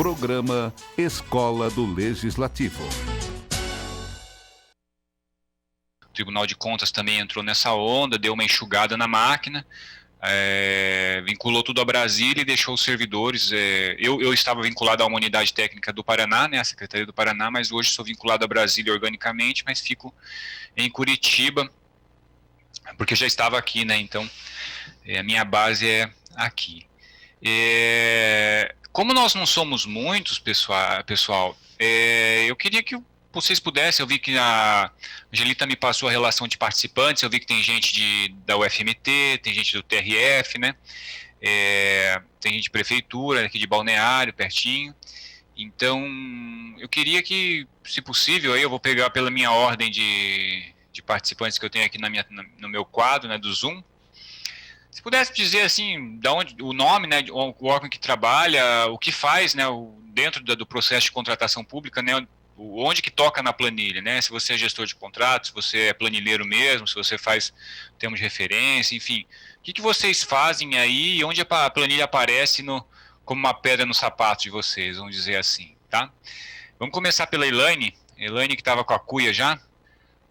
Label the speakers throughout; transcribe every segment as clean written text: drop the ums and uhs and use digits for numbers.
Speaker 1: Programa Escola do Legislativo.
Speaker 2: O Tribunal de Contas também entrou nessa onda, deu uma enxugada na máquina, vinculou tudo a Brasília e deixou os servidores. Eu estava vinculado a uma unidade técnica do Paraná, né, a Secretaria do Paraná, mas hoje sou vinculado a Brasília organicamente, mas fico em Curitiba, porque já estava aqui, né, então a minha base é aqui. Como nós não somos muitos, pessoal, eu queria que vocês pudessem. Eu vi que a Angelita me passou a relação de participantes, eu vi que tem gente da UFMT, tem gente do TRF, né? Tem gente de prefeitura, aqui de Balneário, pertinho. Então, eu queria que, se possível, aí eu vou pegar pela minha ordem de participantes que eu tenho aqui no meu quadro, né, do Zoom. Se pudesse dizer assim, da onde, o nome, né, o órgão que trabalha, o que faz, né, dentro do processo de contratação pública, né, onde que toca na planilha, né, se você é gestor de contratos, se você é planilheiro mesmo, se você faz termos de referência, enfim, o que vocês fazem aí e onde a planilha aparece como uma pedra no sapato de vocês, vamos dizer assim, tá? Vamos começar pela Elaine que estava com a cuia já. Você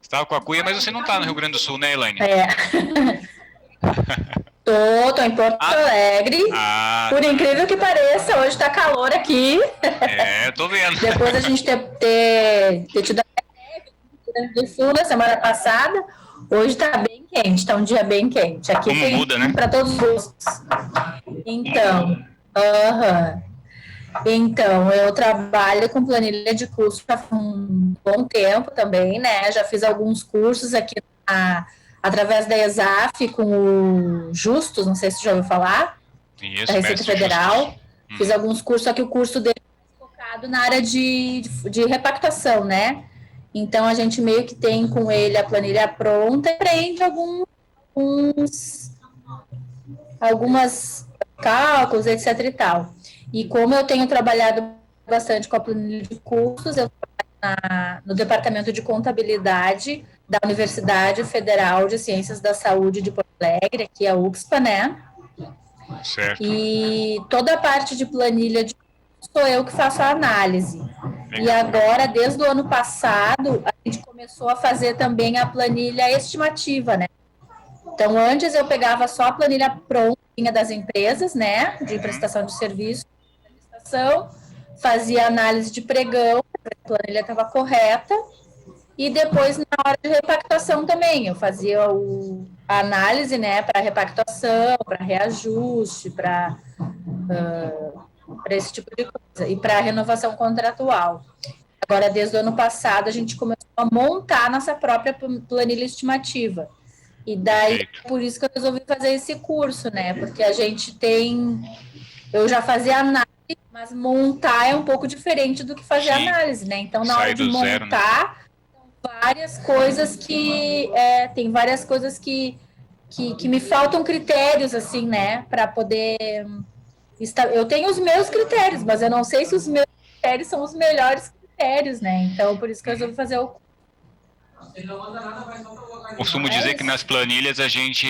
Speaker 2: estava com a cuia, mas você não está no Rio Grande do Sul, né, Elaine?
Speaker 3: Tô em Porto Alegre. Por incrível que pareça, hoje tá calor aqui.
Speaker 2: Tô vendo.
Speaker 3: Depois a gente ter tido a neve no Rio Grande do Sul na semana passada, hoje tá bem quente, tá um dia bem quente. Aqui
Speaker 2: como
Speaker 3: tem
Speaker 2: muda, né?
Speaker 3: Para todos os gostos. Então, eu trabalho com planilha de curso há um bom tempo também, né? Já fiz alguns cursos aqui através da ESAF com o Justus, não sei se você já ouviu falar, da Receita Federal. Fiz alguns cursos, só que o curso dele é focado na área de repactuação, né? Então, a gente meio que tem com ele a planilha pronta e preenche algumas cálculos, etc e tal. E como eu tenho trabalhado bastante com a planilha de custos, eu trabalho no Departamento de Contabilidade da Universidade Federal de Ciências da Saúde de Porto Alegre, aqui a UFSPA, né?
Speaker 2: Certo.
Speaker 3: E toda a parte de planilha de custos sou eu que faço a análise. E agora, desde o ano passado, a gente começou a fazer também a planilha estimativa, né? Então, antes eu pegava só a planilha prontinha das empresas, né, de prestação de serviço, fazia análise de pregão, a planilha estava correta, e depois, na hora de repactuação também, eu fazia a análise, né, para repactuação, para reajuste, para esse tipo de coisa, e para renovação contratual. Agora, desde o ano passado, a gente começou a montar a nossa própria planilha estimativa. E daí, por isso que eu resolvi fazer esse curso, né? Porque a gente eu já fazia análise, mas montar é um pouco diferente do que fazer análise, né? Então, na hora de montar, várias coisas tem várias coisas que me faltam critérios, assim, né? Para poder... Eu tenho os meus critérios, mas eu não sei se os meus critérios são os melhores critérios, né? Então, por isso que eu resolvi fazer o curso.
Speaker 2: Costumo dizer que nas planilhas a gente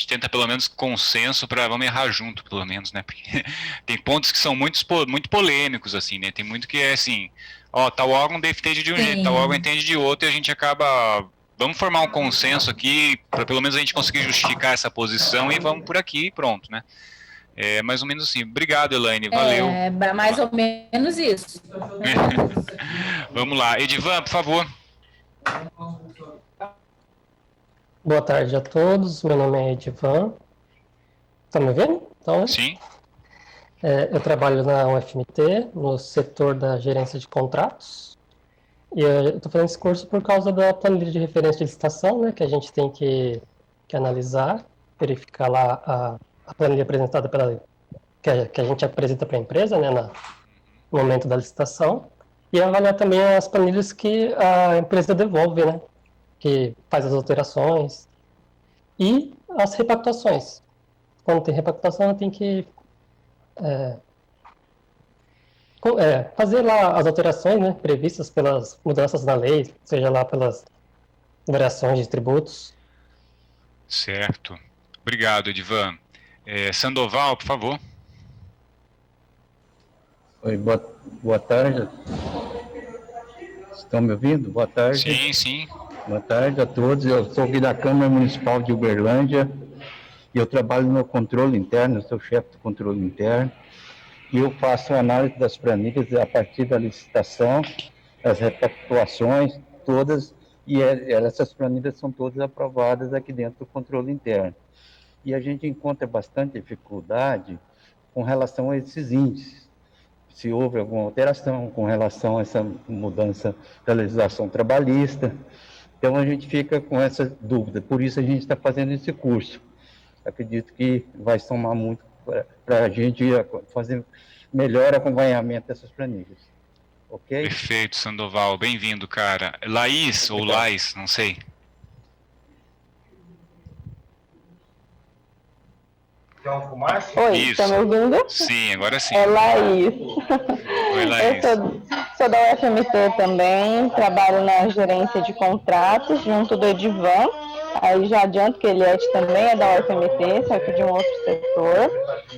Speaker 2: tenta pelo menos consenso para vamos errar junto, pelo menos, né? Porque tem pontos que são muito polêmicos, assim, né? Tem muito que é assim, tal órgão entende de um jeito, tal órgão entende de outro, e a gente acaba, vamos formar um consenso aqui, para pelo menos a gente conseguir justificar essa posição e vamos por aqui e pronto, né? É mais ou menos assim. Obrigado, Elaine, valeu.
Speaker 3: É mais ou menos isso.
Speaker 2: Vamos lá. Edivan, por favor.
Speaker 4: Boa tarde a todos, meu nome é Edivan. Tá me ouvindo? Então,
Speaker 2: sim.
Speaker 4: Eu trabalho na UFMT, no setor da gerência de contratos. E eu estou fazendo esse curso por causa da planilha de referência de licitação, né, que a gente tem que analisar, verificar lá a planilha apresentada que a gente apresenta para a empresa, né, no momento da licitação, e avaliar também as planilhas que a empresa devolve, né, que faz as alterações, e as repactuações. Quando tem repactuação, tem que fazer lá as alterações, né, previstas pelas mudanças na lei, seja lá pelas variações de tributos.
Speaker 2: Certo. Obrigado, Edivan. Sandoval, por favor.
Speaker 5: Oi, boa tarde. Estão me ouvindo? Boa tarde.
Speaker 2: Sim, sim.
Speaker 5: Boa tarde a todos. Eu sou aqui da Câmara Municipal de Uberlândia e eu trabalho no controle interno, eu sou chefe do controle interno e eu faço análise das planilhas a partir da licitação, as repactuações, todas, e essas planilhas são todas aprovadas aqui dentro do controle interno. E a gente encontra bastante dificuldade com relação a esses índices. Se houve alguma alteração com relação a essa mudança da legislação trabalhista. Então, a gente fica com essa dúvida. Por isso, a gente está fazendo esse curso. Acredito que vai somar muito para a gente fazer melhor acompanhamento dessas planilhas. Ok?
Speaker 2: Perfeito, Sandoval. Bem-vindo, cara. Laís, ou Lais, não sei.
Speaker 6: Oi,
Speaker 2: Isso.
Speaker 6: tá me ouvindo?
Speaker 2: Sim, agora sim.
Speaker 6: É Laís.
Speaker 2: Oi, Laís.
Speaker 6: Eu sou da UFMT também, trabalho na gerência de contratos junto do Edivan. Aí já adianto que ele também é da UFMT, só que de um outro setor.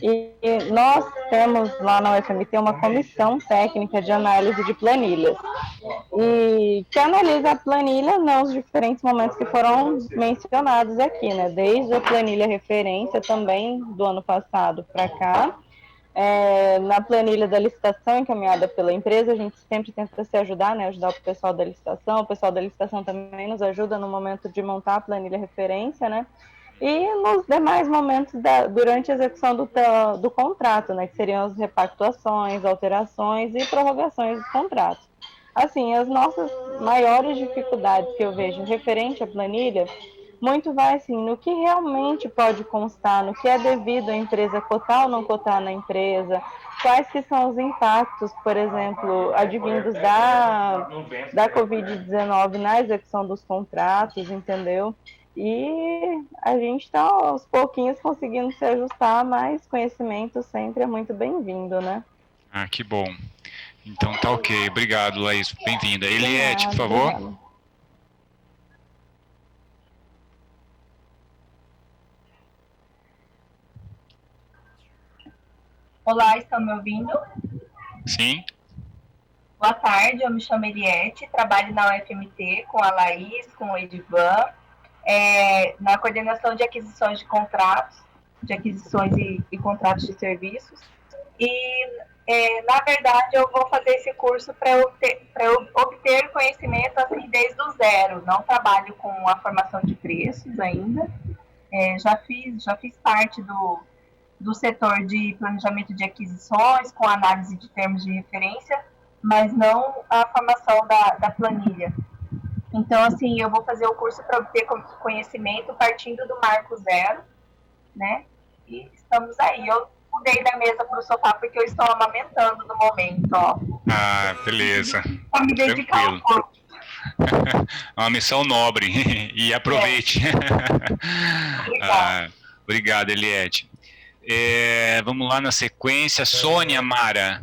Speaker 6: E nós temos lá na UFMT uma comissão técnica de análise de planilhas. E que analisa a planilha nos diferentes momentos que foram mencionados aqui, né? Desde a planilha referência também do ano passado para cá. Na planilha da licitação encaminhada pela empresa, a gente sempre tenta se ajudar, né, ajudar o pessoal da licitação também nos ajuda no momento de montar a planilha referência, né, e nos demais momentos durante a execução do contrato, né, que seriam as repactuações, alterações e prorrogações dos contratos. Assim, as nossas maiores dificuldades que eu vejo referente à planilha, muito vai assim, no que realmente pode constar, no que é devido à empresa cotar ou não cotar na empresa, quais que são os impactos, por exemplo, advindos da Covid-19 na execução dos contratos, entendeu? E a gente está aos pouquinhos conseguindo se ajustar, mas conhecimento sempre é muito bem-vindo, né?
Speaker 2: Ah, que bom. Então tá ok. Obrigado, Laís. Bem-vinda. Eliette, por favor.
Speaker 6: Obrigada.
Speaker 7: Olá, estão me ouvindo?
Speaker 2: Sim.
Speaker 7: Boa tarde, eu me chamo Eliette, trabalho na UFMT com a Laís, com o Edivan, na coordenação de aquisições de contratos, de aquisições e contratos de serviços. E, na verdade, eu vou fazer esse curso para eu obter conhecimento assim, desde o zero. Não trabalho com a formação de preços ainda. Já fiz parte do setor de planejamento de aquisições, com análise de termos de referência, mas não a formação da planilha. Então, assim, eu vou fazer o curso para obter conhecimento partindo do marco zero, né? E estamos aí. Eu mudei da mesa para o sofá porque eu estou amamentando no momento, ó.
Speaker 2: Ah, beleza.
Speaker 7: Para me dedicar ao curso.
Speaker 2: É uma missão nobre. E aproveite. Obrigado, Eliette. Vamos lá na sequência. Sônia Mara.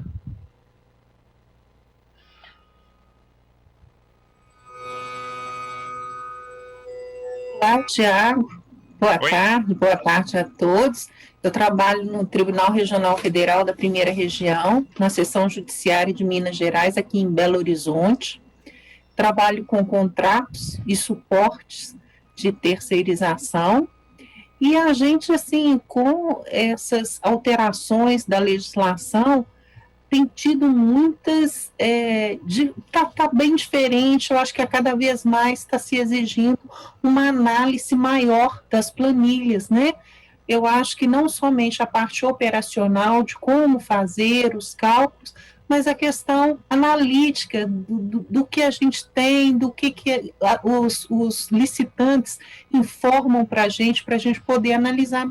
Speaker 8: Olá, Tiago. Boa tarde a todos. Eu trabalho no Tribunal Regional Federal da Primeira Região, na Seção Judiciária de Minas Gerais, aqui em Belo Horizonte. Trabalho com contratos e suportes de terceirização. E a gente, assim, com essas alterações da legislação, tem tido muitas, tá bem diferente, eu acho que a cada vez mais está se exigindo uma análise maior das planilhas, né? Eu acho que não somente a parte operacional de como fazer os cálculos, mas a questão analítica do que a gente tem, do que os licitantes informam para a gente poder analisar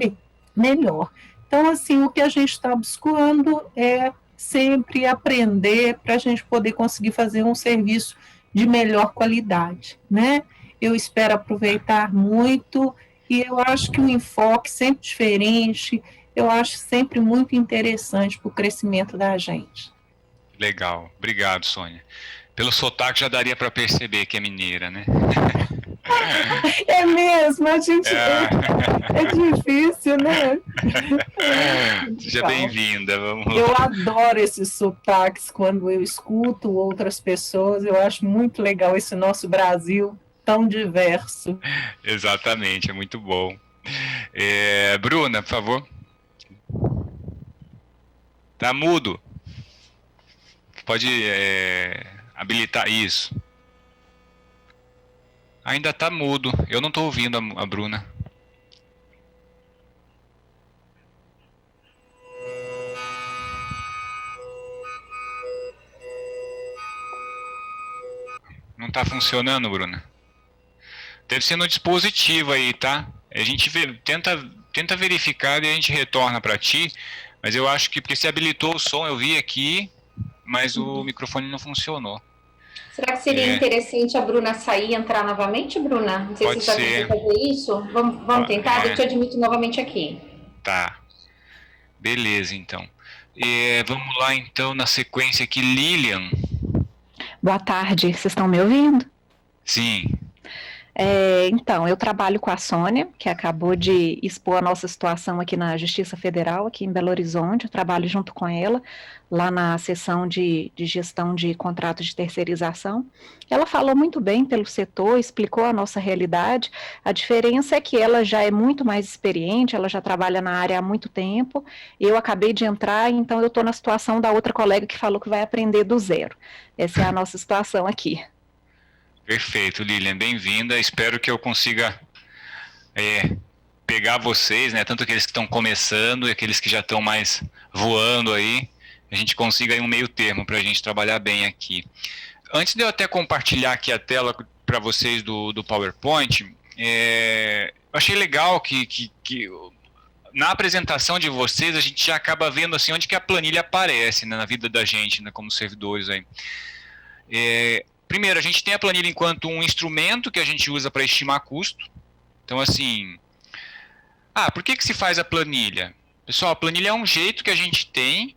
Speaker 8: melhor. Então, assim, o que a gente está buscando é sempre aprender para a gente poder conseguir fazer um serviço de melhor qualidade, né? Eu espero aproveitar muito e eu acho que um enfoque sempre diferente, eu acho sempre muito interessante para o crescimento da gente.
Speaker 2: Legal, obrigado, Sônia. Pelo sotaque já daria para perceber que é mineira, né?
Speaker 8: É mesmo, a gente é difícil, né?
Speaker 2: Seja
Speaker 8: Então,
Speaker 2: bem-vinda, vamos lá.
Speaker 8: eu adoro esses sotaques quando eu escuto outras pessoas, eu acho muito legal esse nosso Brasil tão diverso.
Speaker 2: Exatamente, é muito bom. Bruna, por favor. Tá mudo. Pode habilitar isso. Ainda tá mudo. Eu não tô ouvindo a Bruna. Não tá funcionando, Bruna? Deve ser no dispositivo aí, tá? A gente tenta verificar e a gente retorna para ti, mas eu acho que porque se habilitou o som, eu vi aqui, mas o microfone não funcionou.
Speaker 9: Será que seria interessante a Bruna sair e entrar novamente, Bruna? Não sei
Speaker 2: Pode
Speaker 9: se você
Speaker 2: ser.
Speaker 9: vai fazer isso. Vamos tentar? Eu te admito novamente aqui.
Speaker 2: Tá. Beleza, então. Vamos lá, então, na sequência aqui, Lilian.
Speaker 10: Boa tarde, vocês estão me ouvindo?
Speaker 2: Sim.
Speaker 10: Então, eu trabalho com a Sônia, que acabou de expor a nossa situação aqui na Justiça Federal, aqui em Belo Horizonte. Eu trabalho junto com ela, lá na seção de gestão de contratos de terceirização. Ela falou muito bem pelo setor, explicou a nossa realidade. A diferença é que ela já é muito mais experiente, ela já trabalha na área há muito tempo. Eu acabei de entrar, então eu estou na situação da outra colega que falou que vai aprender do zero. Essa é a nossa situação aqui.
Speaker 2: Perfeito, Lilian, bem-vinda. Espero que eu consiga pegar vocês, né, tanto aqueles que estão começando e aqueles que já estão mais voando aí, a gente consiga aí um meio termo para a gente trabalhar bem aqui. Antes de eu até compartilhar aqui a tela para vocês do PowerPoint, eu achei legal que na apresentação de vocês a gente já acaba vendo assim onde que a planilha aparece, né, na vida da gente, né, como servidores aí. Primeiro, a gente tem a planilha enquanto um instrumento que a gente usa para estimar custo. Então, assim, por que se faz a planilha? Pessoal, a planilha é um jeito que a gente tem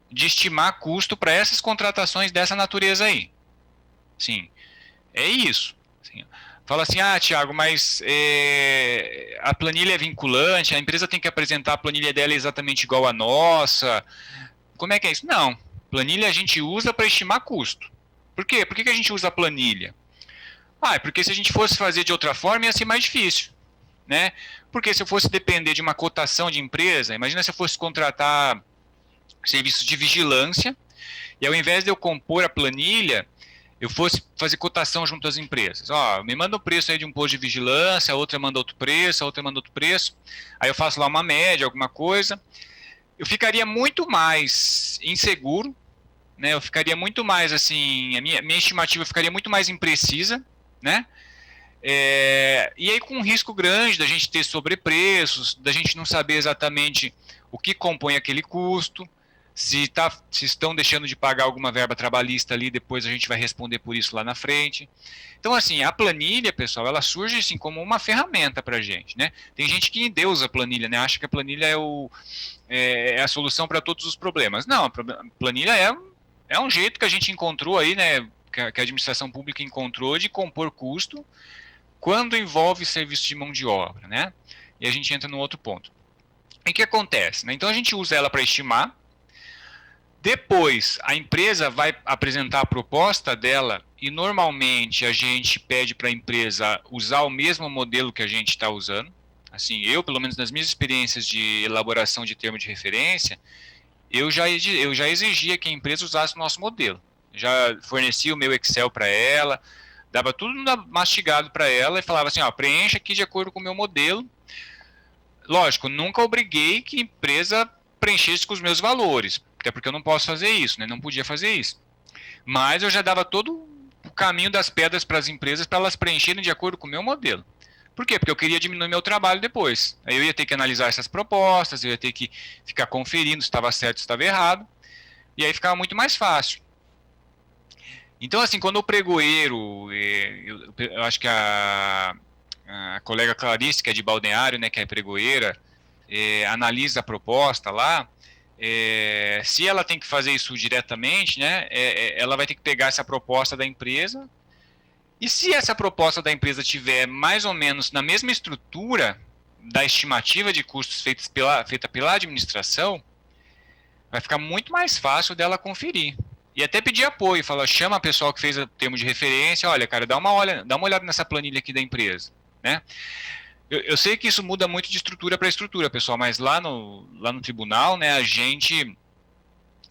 Speaker 2: de estimar custo para essas contratações dessa natureza aí. Sim, é isso. Assim, fala assim, Thiago, mas a planilha é vinculante, a empresa tem que apresentar a planilha dela exatamente igual à nossa. Como é que é isso? Não, planilha a gente usa para estimar custo. Por quê? Por que a gente usa a planilha? Porque se a gente fosse fazer de outra forma ia ser mais difícil, né? Porque se eu fosse depender de uma cotação de empresa, imagina se eu fosse contratar serviços de vigilância e ao invés de eu compor a planilha, eu fosse fazer cotação junto às empresas. Me manda o preço aí de um posto de vigilância, a outra manda outro preço, a outra manda outro preço, aí eu faço lá uma média, alguma coisa. Eu ficaria muito mais inseguro, né, eu ficaria muito mais assim, a minha estimativa ficaria muito mais imprecisa, né, e aí com um risco grande da gente ter sobrepreços, da gente não saber exatamente o que compõe aquele custo, se estão deixando de pagar alguma verba trabalhista ali, depois a gente vai responder por isso lá na frente. Então, assim, a planilha, pessoal, ela surge assim como uma ferramenta para a gente, né? Tem gente que endeusa a planilha, né? Acha que a planilha é a solução para todos os problemas. Não, a planilha é um jeito que a gente encontrou aí, né? Que a administração pública encontrou de compor custo quando envolve serviço de mão de obra, né? E a gente entra no outro ponto. E o que acontece, né? Então a gente usa ela para estimar. Depois, a empresa vai apresentar a proposta dela e normalmente a gente pede para a empresa usar o mesmo modelo que a gente está usando. Assim, eu, pelo menos nas minhas experiências de elaboração de termo de referência, eu já exigia que a empresa usasse o nosso modelo. Já fornecia o meu Excel para ela, dava tudo mastigado para ela e falava assim, preencha aqui de acordo com o meu modelo. Lógico, nunca obriguei que a empresa preenchesse com os meus valores, até porque eu não posso fazer isso, né? Não podia fazer isso. Mas eu já dava todo o caminho das pedras para as empresas para elas preencherem de acordo com o meu modelo. Por quê? Porque eu queria diminuir meu trabalho depois. Aí eu ia ter que analisar essas propostas, eu ia ter que ficar conferindo se estava certo ou se estava errado, e aí ficava muito mais fácil. Então, assim, quando o pregoeiro, eu acho que a colega Clarice, que é de Balneário, né, que é pregoeira, analisa a proposta lá, se ela tem que fazer isso diretamente, né, ela vai ter que pegar essa proposta da empresa E se essa proposta da empresa tiver mais ou menos na mesma estrutura da estimativa de custos feita pela administração, vai ficar muito mais fácil dela conferir. E até pedir apoio, fala, chama a pessoa que fez o termo de referência, olha, cara, dá uma olhada nessa planilha aqui da empresa, né? Eu sei que isso muda muito de estrutura para estrutura, pessoal, mas lá no tribunal, né, a gente,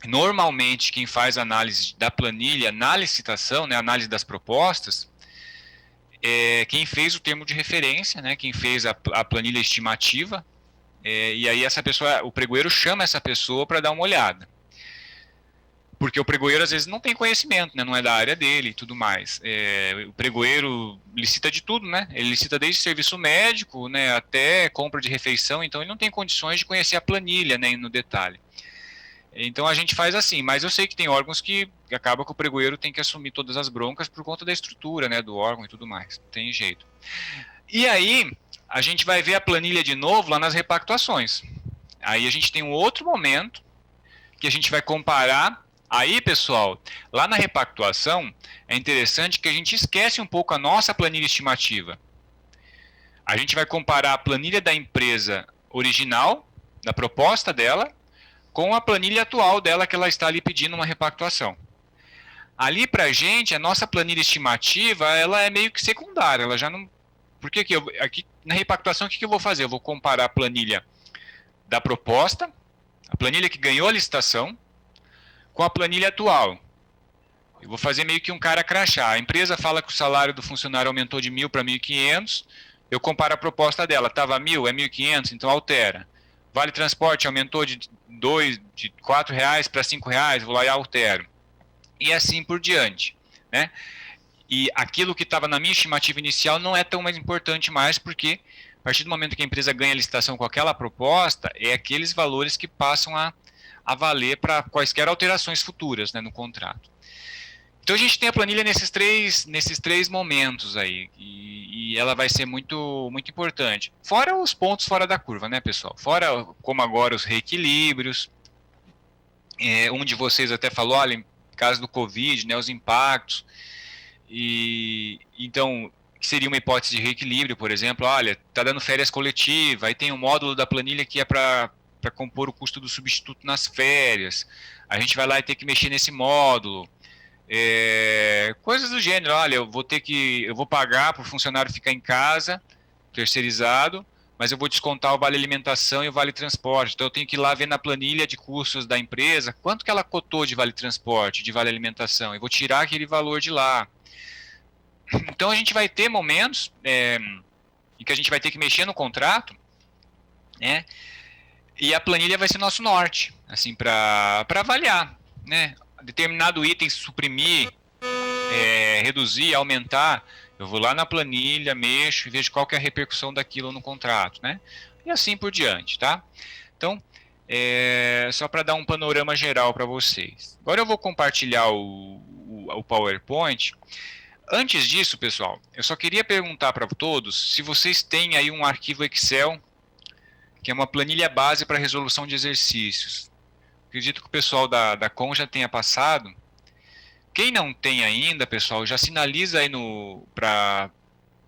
Speaker 2: normalmente, quem faz análise da planilha na licitação, né, análise das propostas, quem fez o termo de referência, né, quem fez a planilha estimativa, e aí essa pessoa, o pregoeiro chama essa pessoa para dar uma olhada. Porque o pregoeiro às vezes não tem conhecimento, né, não é da área dele e tudo mais. O pregoeiro licita de tudo, né? Ele licita desde serviço médico, né, até compra de refeição, então ele não tem condições de conhecer a planilha, né, no detalhe. Então a gente faz assim, mas eu sei que tem órgãos que acaba que o pregoeiro tem que assumir todas as broncas por conta da estrutura, né, do órgão e tudo mais, não tem jeito. E aí a gente vai ver a planilha de novo lá nas repactuações. Aí a gente tem um outro momento que a gente vai comparar. Aí, pessoal, lá na repactuação, é interessante que a gente esquece um pouco a nossa planilha estimativa. A gente vai comparar a planilha da empresa original, da proposta dela, com a planilha atual dela, que ela está ali pedindo uma repactuação. Ali, para a gente, a nossa planilha estimativa, ela é meio que secundária, ela já não... Por que aqui na repactuação, o que eu vou fazer? Eu vou comparar a planilha da proposta, a planilha que ganhou a licitação, com a planilha atual. Eu vou fazer meio que um cara crachá. A empresa fala que o salário do funcionário aumentou de 1.000 para 1.500, eu comparo a proposta dela, estava 1.000, é 1.500, então altera. Vale transporte aumentou de R$4 para R$5, vou lá e altero. E assim por diante, né? E aquilo que estava na minha estimativa inicial não é tão mais importante mais, porque a partir do momento que a empresa ganha a licitação com aquela proposta, é aqueles valores que passam a valer para quaisquer alterações futuras, né, no contrato. Então a gente tem a planilha nesses três momentos aí, e ela vai ser muito, muito importante. Fora os pontos fora da curva, né, pessoal? Fora, como agora, os reequilíbrios. Um de vocês até falou, olha, em caso do Covid, né, os impactos. Então, seria uma hipótese de reequilíbrio, por exemplo, olha, está dando férias coletivas, aí tem um módulo da planilha que é para compor o custo do substituto nas férias, a gente vai lá e tem que mexer nesse módulo, coisas do gênero, olha, eu vou pagar para o funcionário ficar em casa, terceirizado, mas eu vou descontar o vale alimentação e o vale transporte, então eu tenho que ir lá ver na planilha de custos da empresa, quanto que ela cotou de vale transporte, de vale alimentação, eu vou tirar aquele valor de lá. Então a gente vai ter momentos em que a gente vai ter que mexer no contrato, né? E a planilha vai ser nosso norte, assim, para avaliar, né? Determinado item suprimir, reduzir, aumentar, eu vou lá na planilha, mexo e vejo qual que é a repercussão daquilo no contrato, né? E assim por diante, tá? Então, só para dar um panorama geral para vocês. Agora eu vou compartilhar o PowerPoint. Antes disso, pessoal, eu só queria perguntar para todos se vocês têm aí um arquivo Excel, que é uma planilha base para resolução de exercícios. Acredito que o pessoal da Com já tenha passado. Quem não tem ainda, pessoal, já sinaliza aí para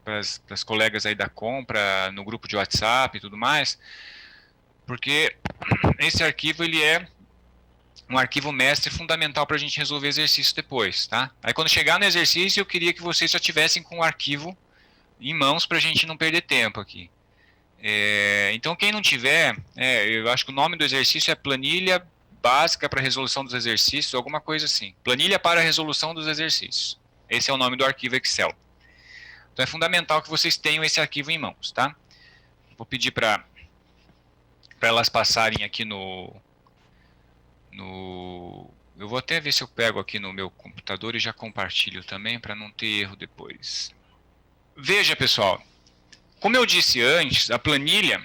Speaker 2: as colegas aí da Com, no grupo de WhatsApp e tudo mais, porque esse arquivo ele é um arquivo mestre fundamental para a gente resolver exercício depois, tá? Aí quando chegar no exercício, eu queria que vocês já tivessem com o arquivo em mãos para a gente não perder tempo aqui. Então quem não tiver, eu acho que o nome do exercício é planilha básica para resolução dos exercícios, alguma coisa assim. Planilha para resolução dos exercícios. Esse é o nome do arquivo Excel. Então é fundamental que vocês tenham esse arquivo em mãos, tá? Vou pedir para elas passarem aqui eu vou até ver se eu pego aqui no meu computador e já compartilho também, para não ter erro depois. Veja, pessoal, como eu disse antes, a planilha,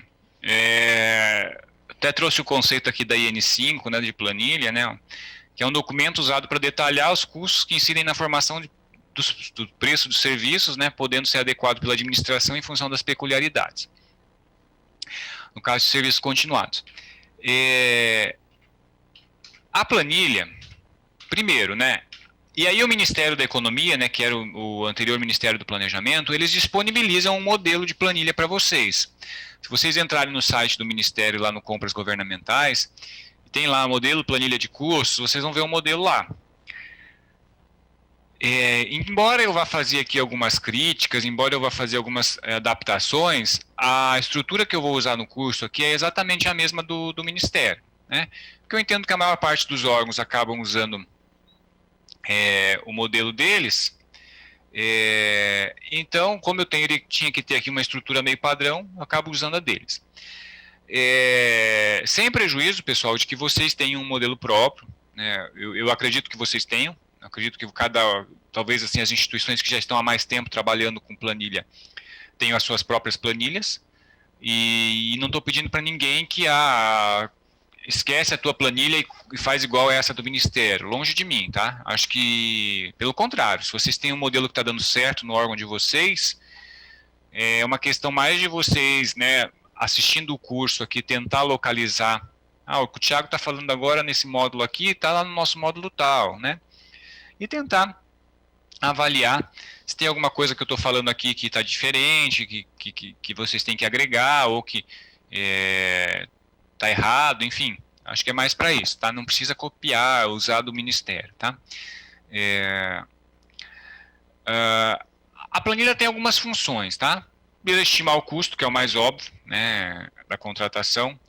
Speaker 2: até trouxe o conceito aqui da IN5, né, de planilha, né, que é um documento usado para detalhar os custos que incidem na formação do preço dos serviços, né, podendo ser adequado pela administração em função das peculiaridades. No caso de serviços continuados. A planilha, primeiro, né, E aí o Ministério da Economia, né, que era o anterior Ministério do Planejamento, eles disponibilizam um modelo de planilha para vocês. Se vocês entrarem no site do Ministério, lá no Compras Governamentais, tem lá modelo planilha de custos, vocês vão ver um modelo lá. Embora eu vá fazer aqui algumas críticas, embora eu vá fazer algumas adaptações, a estrutura que eu vou usar no curso aqui é exatamente a mesma do Ministério, né? Porque eu entendo que a maior parte dos órgãos acabam usando o modelo deles, então, como eu tinha que ter aqui uma estrutura meio padrão, eu acabo usando a deles. Sem prejuízo, pessoal, de que vocês tenham um modelo próprio, né? Eu acredito que vocês tenham. Acredito que talvez assim, as instituições que já estão há mais tempo trabalhando com planilha tenham as suas próprias planilhas, e não estou pedindo para ninguém que esquece a tua planilha e faz igual a essa do Ministério, longe de mim, tá? Acho que, pelo contrário, se vocês têm um modelo que está dando certo no órgão de vocês, é uma questão mais de vocês, né, assistindo o curso aqui, tentar localizar, o que o Thiago está falando agora nesse módulo aqui, está lá no nosso módulo tal, né? E tentar avaliar se tem alguma coisa que eu estou falando aqui que está diferente, que vocês têm que agregar, ou que está errado, enfim. Acho que é mais para isso, tá? Não precisa copiar, usar do Ministério, tá? A planilha tem algumas funções, tá? Estimar o custo, que é o mais óbvio, né, da contratação.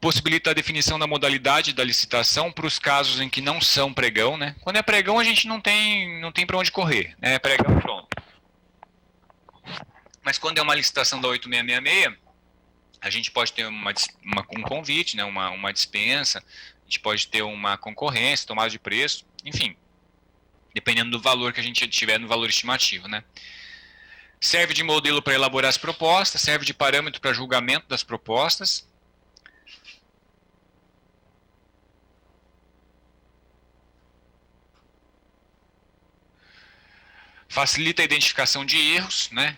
Speaker 2: Possibilita a definição da modalidade da licitação para os casos em que não são pregão, né? Quando é pregão, a gente não tem para onde correr, né? É pregão, pronto. Mas quando é uma licitação da 8666, a gente pode ter um convite, né? Uma dispensa, a gente pode ter uma concorrência, tomada de preço, enfim, dependendo do valor que a gente tiver no valor estimativo, né? Serve de modelo para elaborar as propostas, serve de parâmetro para julgamento das propostas. Facilita a identificação de erros, né?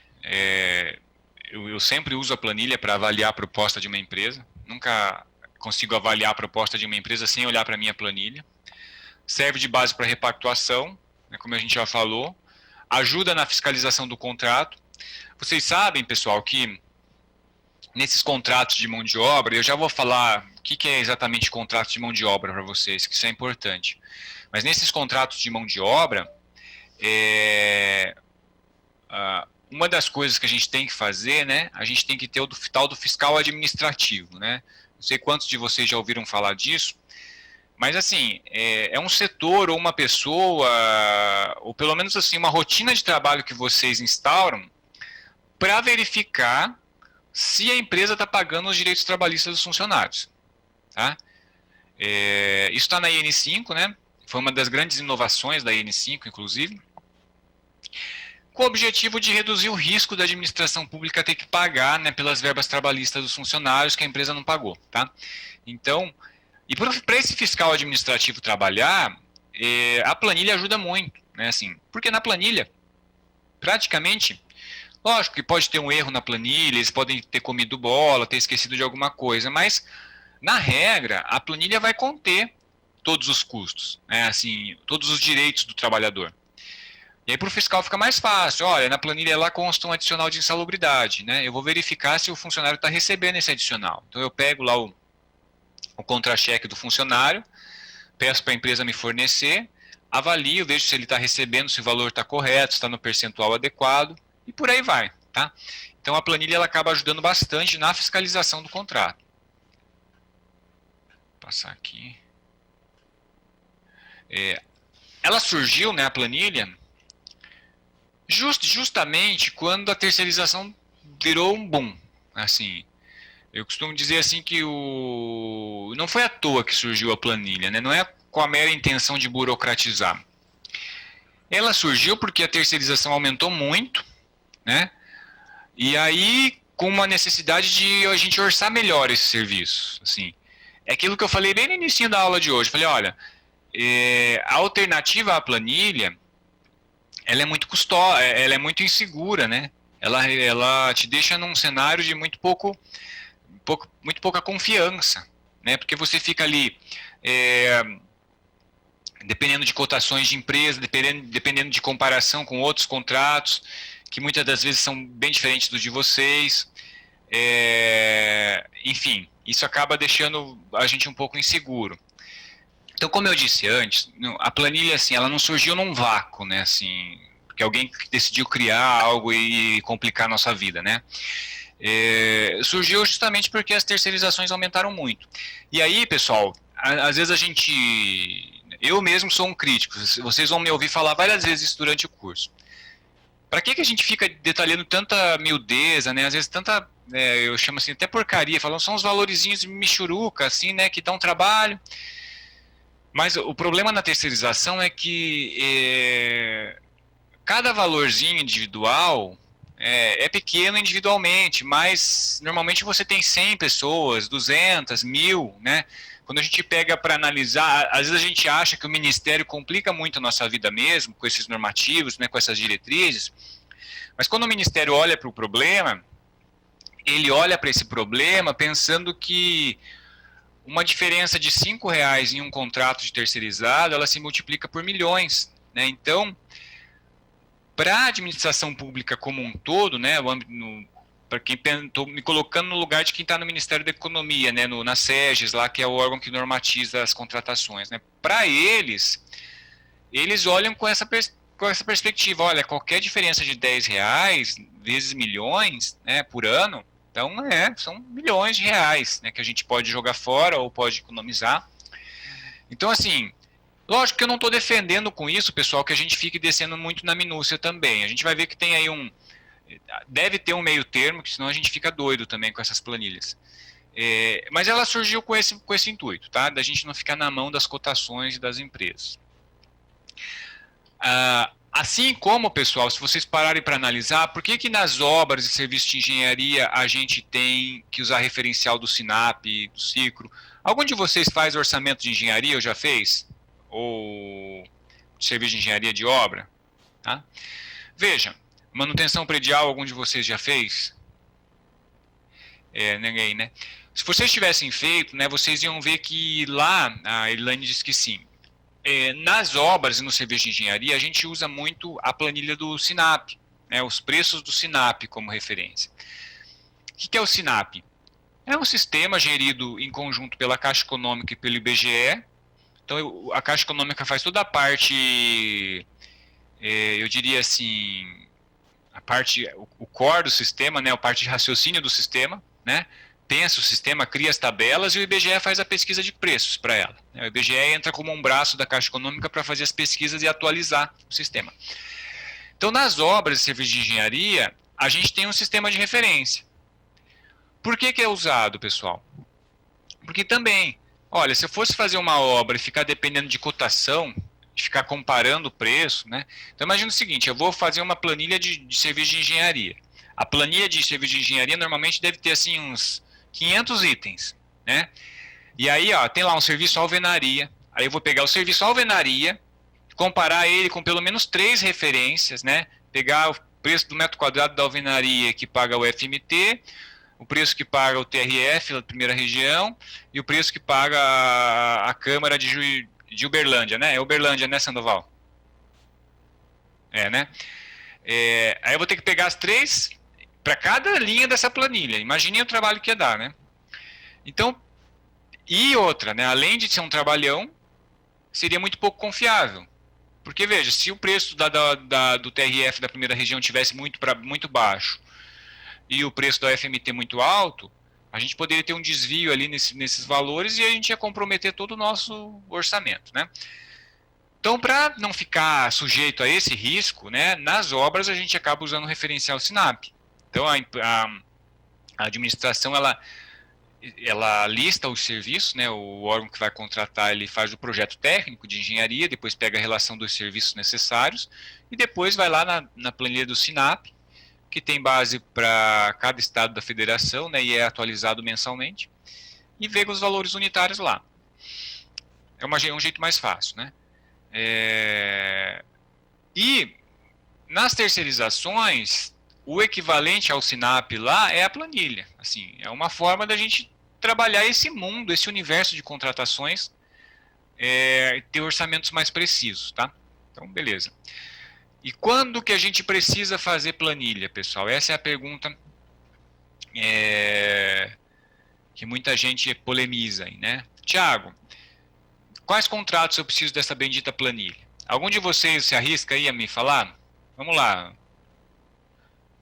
Speaker 2: Eu sempre uso a planilha para avaliar a proposta de uma empresa. Nunca consigo avaliar a proposta de uma empresa sem olhar para a minha planilha. Serve de base para repactuação, né, como a gente já falou. Ajuda na fiscalização do contrato. Vocês sabem, pessoal, que nesses contratos de mão de obra, eu já vou falar o que é exatamente contrato de mão de obra para vocês, que isso é importante. Mas nesses contratos de mão de obra, uma das coisas que a gente tem que fazer, né, a gente tem que ter o tal do fiscal administrativo, né? Não sei quantos de vocês já ouviram falar disso, mas assim, é um setor ou uma pessoa, ou pelo menos assim, uma rotina de trabalho que vocês instauram para verificar se a empresa está pagando os direitos trabalhistas dos funcionários, tá? Isso está na IN5, né? Foi uma das grandes inovações da IN5, inclusive, com o objetivo de reduzir o risco da administração pública ter que pagar, né, pelas verbas trabalhistas dos funcionários que a empresa não pagou, tá? Então, e para esse fiscal administrativo trabalhar, a planilha ajuda muito, né, assim, porque na planilha, praticamente, lógico que pode ter um erro na planilha, eles podem ter comido bola, ter esquecido de alguma coisa, mas, na regra, a planilha vai conter todos os custos, né, assim, todos os direitos do trabalhador. E aí para o fiscal fica mais fácil, olha, na planilha lá consta um adicional de insalubridade, né? Eu vou verificar se o funcionário está recebendo esse adicional. Então eu pego lá o contra-cheque do funcionário, peço para a empresa me fornecer, avalio, vejo se ele está recebendo, se o valor está correto, se está no percentual adequado, e por aí vai, tá? Então a planilha ela acaba ajudando bastante na fiscalização do contrato. Vou passar aqui. Ela surgiu, né, a planilha, justamente quando a terceirização virou um boom, assim, eu costumo dizer assim que não foi à toa que surgiu a planilha, né? Não é com a mera intenção de burocratizar. Ela surgiu porque a terceirização aumentou muito, né? E aí com uma necessidade de a gente orçar melhor esse serviço, assim. É aquilo que eu falei bem no início da aula de hoje, falei, olha, a alternativa à planilha, ela é muito custosa, ela é muito insegura, né? Ela te deixa num cenário de muito pouca confiança, né? Porque você fica ali dependendo de cotações de empresa, dependendo de comparação com outros contratos, que muitas das vezes são bem diferentes dos de vocês. Enfim, isso acaba deixando a gente um pouco inseguro. Então, como eu disse antes, a planilha, assim, ela não surgiu num vácuo, né, assim, porque alguém decidiu criar algo e complicar a nossa vida, né. Surgiu justamente porque as terceirizações aumentaram muito. E aí, pessoal, às vezes eu mesmo sou um crítico, vocês vão me ouvir falar várias vezes isso durante o curso. Para que a gente fica detalhando tanta miudeza, né? Às vezes tanta, eu chamo assim, até porcaria, falando, são uns valorizinhos michuruca, assim, né, que dão trabalho. Mas o problema na terceirização é que cada valorzinho individual é pequeno individualmente, mas normalmente você tem 100 pessoas, 200, 1000, né? Quando a gente pega para analisar, às vezes a gente acha que o Ministério complica muito a nossa vida mesmo, com esses normativos, né, com essas diretrizes, mas quando o Ministério olha para o problema, ele olha para esse problema pensando que uma diferença de R$5 em um contrato de terceirizado, ela se multiplica por milhões, né? Então, para a administração pública como um todo, né, para quem estou me colocando no lugar de quem está no Ministério da Economia, né, na SEGES, lá que é o órgão que normatiza as contratações, né, para eles olham com essa perspectiva, olha, qualquer diferença de R$10 vezes milhões, né, por ano, então são milhões de reais, né, que a gente pode jogar fora ou pode economizar. Então, assim, lógico que eu não estou defendendo com isso, pessoal, que a gente fique descendo muito na minúcia também. A gente vai ver que tem aí deve ter um meio termo, que senão a gente fica doido também com essas planilhas. Mas ela surgiu com esse intuito, tá? Da gente não ficar na mão das cotações das empresas. Assim como, pessoal, se vocês pararem para analisar, por que nas obras e serviços de engenharia a gente tem que usar referencial do SINAP, do Cicro? Algum de vocês faz orçamento de engenharia ou já fez? Ou serviço de engenharia de obra? Tá? Veja, manutenção predial, algum de vocês já fez? Ninguém, né? Se vocês tivessem feito, né, vocês iam ver que lá, a Irlane disse que sim, nas obras e no serviço de engenharia, a gente usa muito a planilha do SINAP, né, os preços do SINAP como referência. O que é o SINAP? É um sistema gerido em conjunto pela Caixa Econômica e pelo IBGE. Então, a Caixa Econômica faz toda a parte, eu diria assim, o core do sistema, né, a parte de raciocínio do sistema, né, pensa o sistema, cria as tabelas e o IBGE faz a pesquisa de preços para ela. O IBGE entra como um braço da Caixa Econômica para fazer as pesquisas e atualizar o sistema. Então, nas obras e serviços de engenharia, a gente tem um sistema de referência. Por que é usado, pessoal? Porque também, olha, se eu fosse fazer uma obra e ficar dependendo de cotação, de ficar comparando o preço, né? Então, imagina o seguinte, eu vou fazer uma planilha de serviço de engenharia. A planilha de serviço de engenharia normalmente deve ter, assim, uns 500 itens, né? E aí, ó, tem lá um serviço alvenaria. Aí eu vou pegar o serviço alvenaria, comparar ele com pelo menos 3 referências, né? Pegar o preço do metro quadrado da alvenaria que paga o FMT, o preço que paga o TRF da primeira região e o preço que paga a Câmara de Uberlândia, né? É Uberlândia, né, Sandoval? Né? Aí eu vou ter que pegar as 3 para cada linha dessa planilha. Imaginem o trabalho que ia dar, né? Então, e outra, né? Além de ser um trabalhão, seria muito pouco confiável. Porque, veja, se o preço do TRF da primeira região tivesse muito baixo e o preço da FMT muito alto, a gente poderia ter um desvio ali nesses valores e a gente ia comprometer todo o nosso orçamento, né? Então, para não ficar sujeito a esse risco, né, nas obras a gente acaba usando o referencial SINAP. Então, a administração, ela lista os serviços, né, o órgão que vai contratar, ele faz o projeto técnico de engenharia, depois pega a relação dos serviços necessários e depois vai lá na planilha do SINAP, que tem base para cada estado da federação, né, e é atualizado mensalmente, e vê os valores unitários lá. É um jeito mais fácil, né? E nas terceirizações, o equivalente ao SINAP lá é a planilha. Assim, é uma forma da gente trabalhar esse mundo, esse universo de contratações ter orçamentos mais precisos, tá? Então, beleza. E quando que a gente precisa fazer planilha, pessoal? Essa é a pergunta que muita gente polemiza aí, né? Tiago, quais contratos eu preciso dessa bendita planilha? Algum de vocês se arrisca aí a me falar? Vamos lá.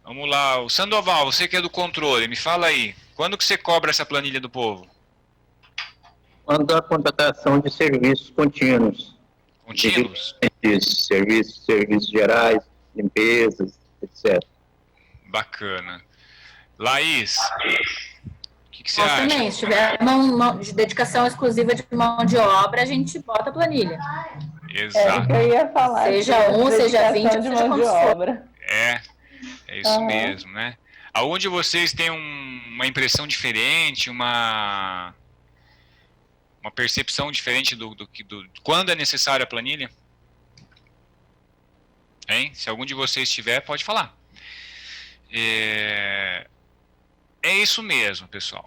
Speaker 2: Vamos lá. O Sandoval, você que é do controle, me fala aí. Quando que você cobra essa planilha do povo?
Speaker 5: Quando a contratação de serviços contínuos.
Speaker 2: Contínuos?
Speaker 5: Serviços gerais, limpezas, etc.
Speaker 2: Bacana. Laís, o que você
Speaker 3: Nós
Speaker 2: acha?
Speaker 3: também, se tiver mão de dedicação exclusiva de mão de obra, a gente bota a planilha.
Speaker 2: Exato.
Speaker 6: É o que eu ia falar.
Speaker 3: Seja um, seja 20,
Speaker 6: de
Speaker 3: seja
Speaker 6: mão de
Speaker 3: quantos for.
Speaker 6: obra.
Speaker 2: É isso mesmo, né? Aonde vocês têm uma impressão diferente, uma percepção diferente do quando é necessária a planilha? Hein? Se algum de vocês tiver, pode falar. É isso mesmo, pessoal.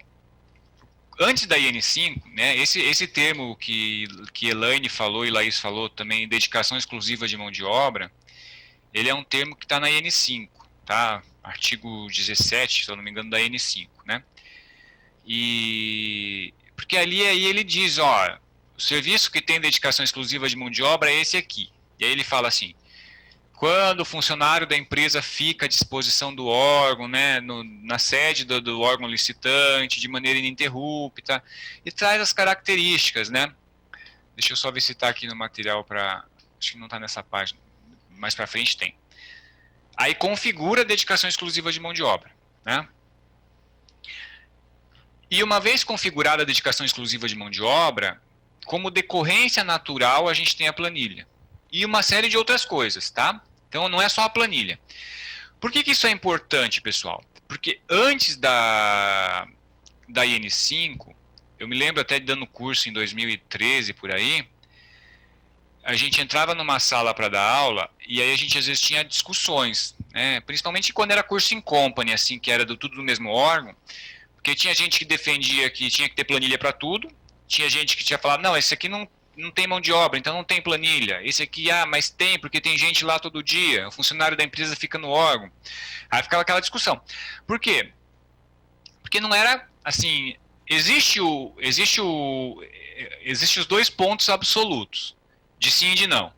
Speaker 2: Antes da IN5, né, esse termo que Elaine falou e Laís falou também, dedicação exclusiva de mão de obra, ele é um termo que está na IN5, tá? Artigo 17, se eu não me engano, da IN5, né? Porque aí ele diz, ó, o serviço que tem dedicação exclusiva de mão de obra é esse aqui. E aí ele fala assim, quando o funcionário da empresa fica à disposição do órgão, né, na sede do órgão licitante, de maneira ininterrupta, e traz as características, né? Deixa eu só ver se está aqui no material acho que não está nessa página, mais para frente tem. Aí configura a dedicação exclusiva de mão de obra, né? E uma vez configurada a dedicação exclusiva de mão de obra, como decorrência natural a gente tem a planilha. E uma série de outras coisas, tá? Então não é só a planilha. Por que isso é importante, pessoal? Porque antes da IN5, eu me lembro até de dando curso em 2013, por aí, a gente entrava numa sala para dar aula, e aí a gente às vezes tinha discussões, né? Principalmente quando era curso em company, assim, que era tudo do mesmo órgão, porque tinha gente que defendia que tinha que ter planilha para tudo, tinha gente que tinha falado, não, esse aqui não tem mão de obra, então não tem planilha. Esse aqui, mas tem, porque tem gente lá todo dia, o funcionário da empresa fica no órgão. Aí ficava aquela discussão. Por quê? Porque não era, assim, existe os dois pontos absolutos, de sim e de não.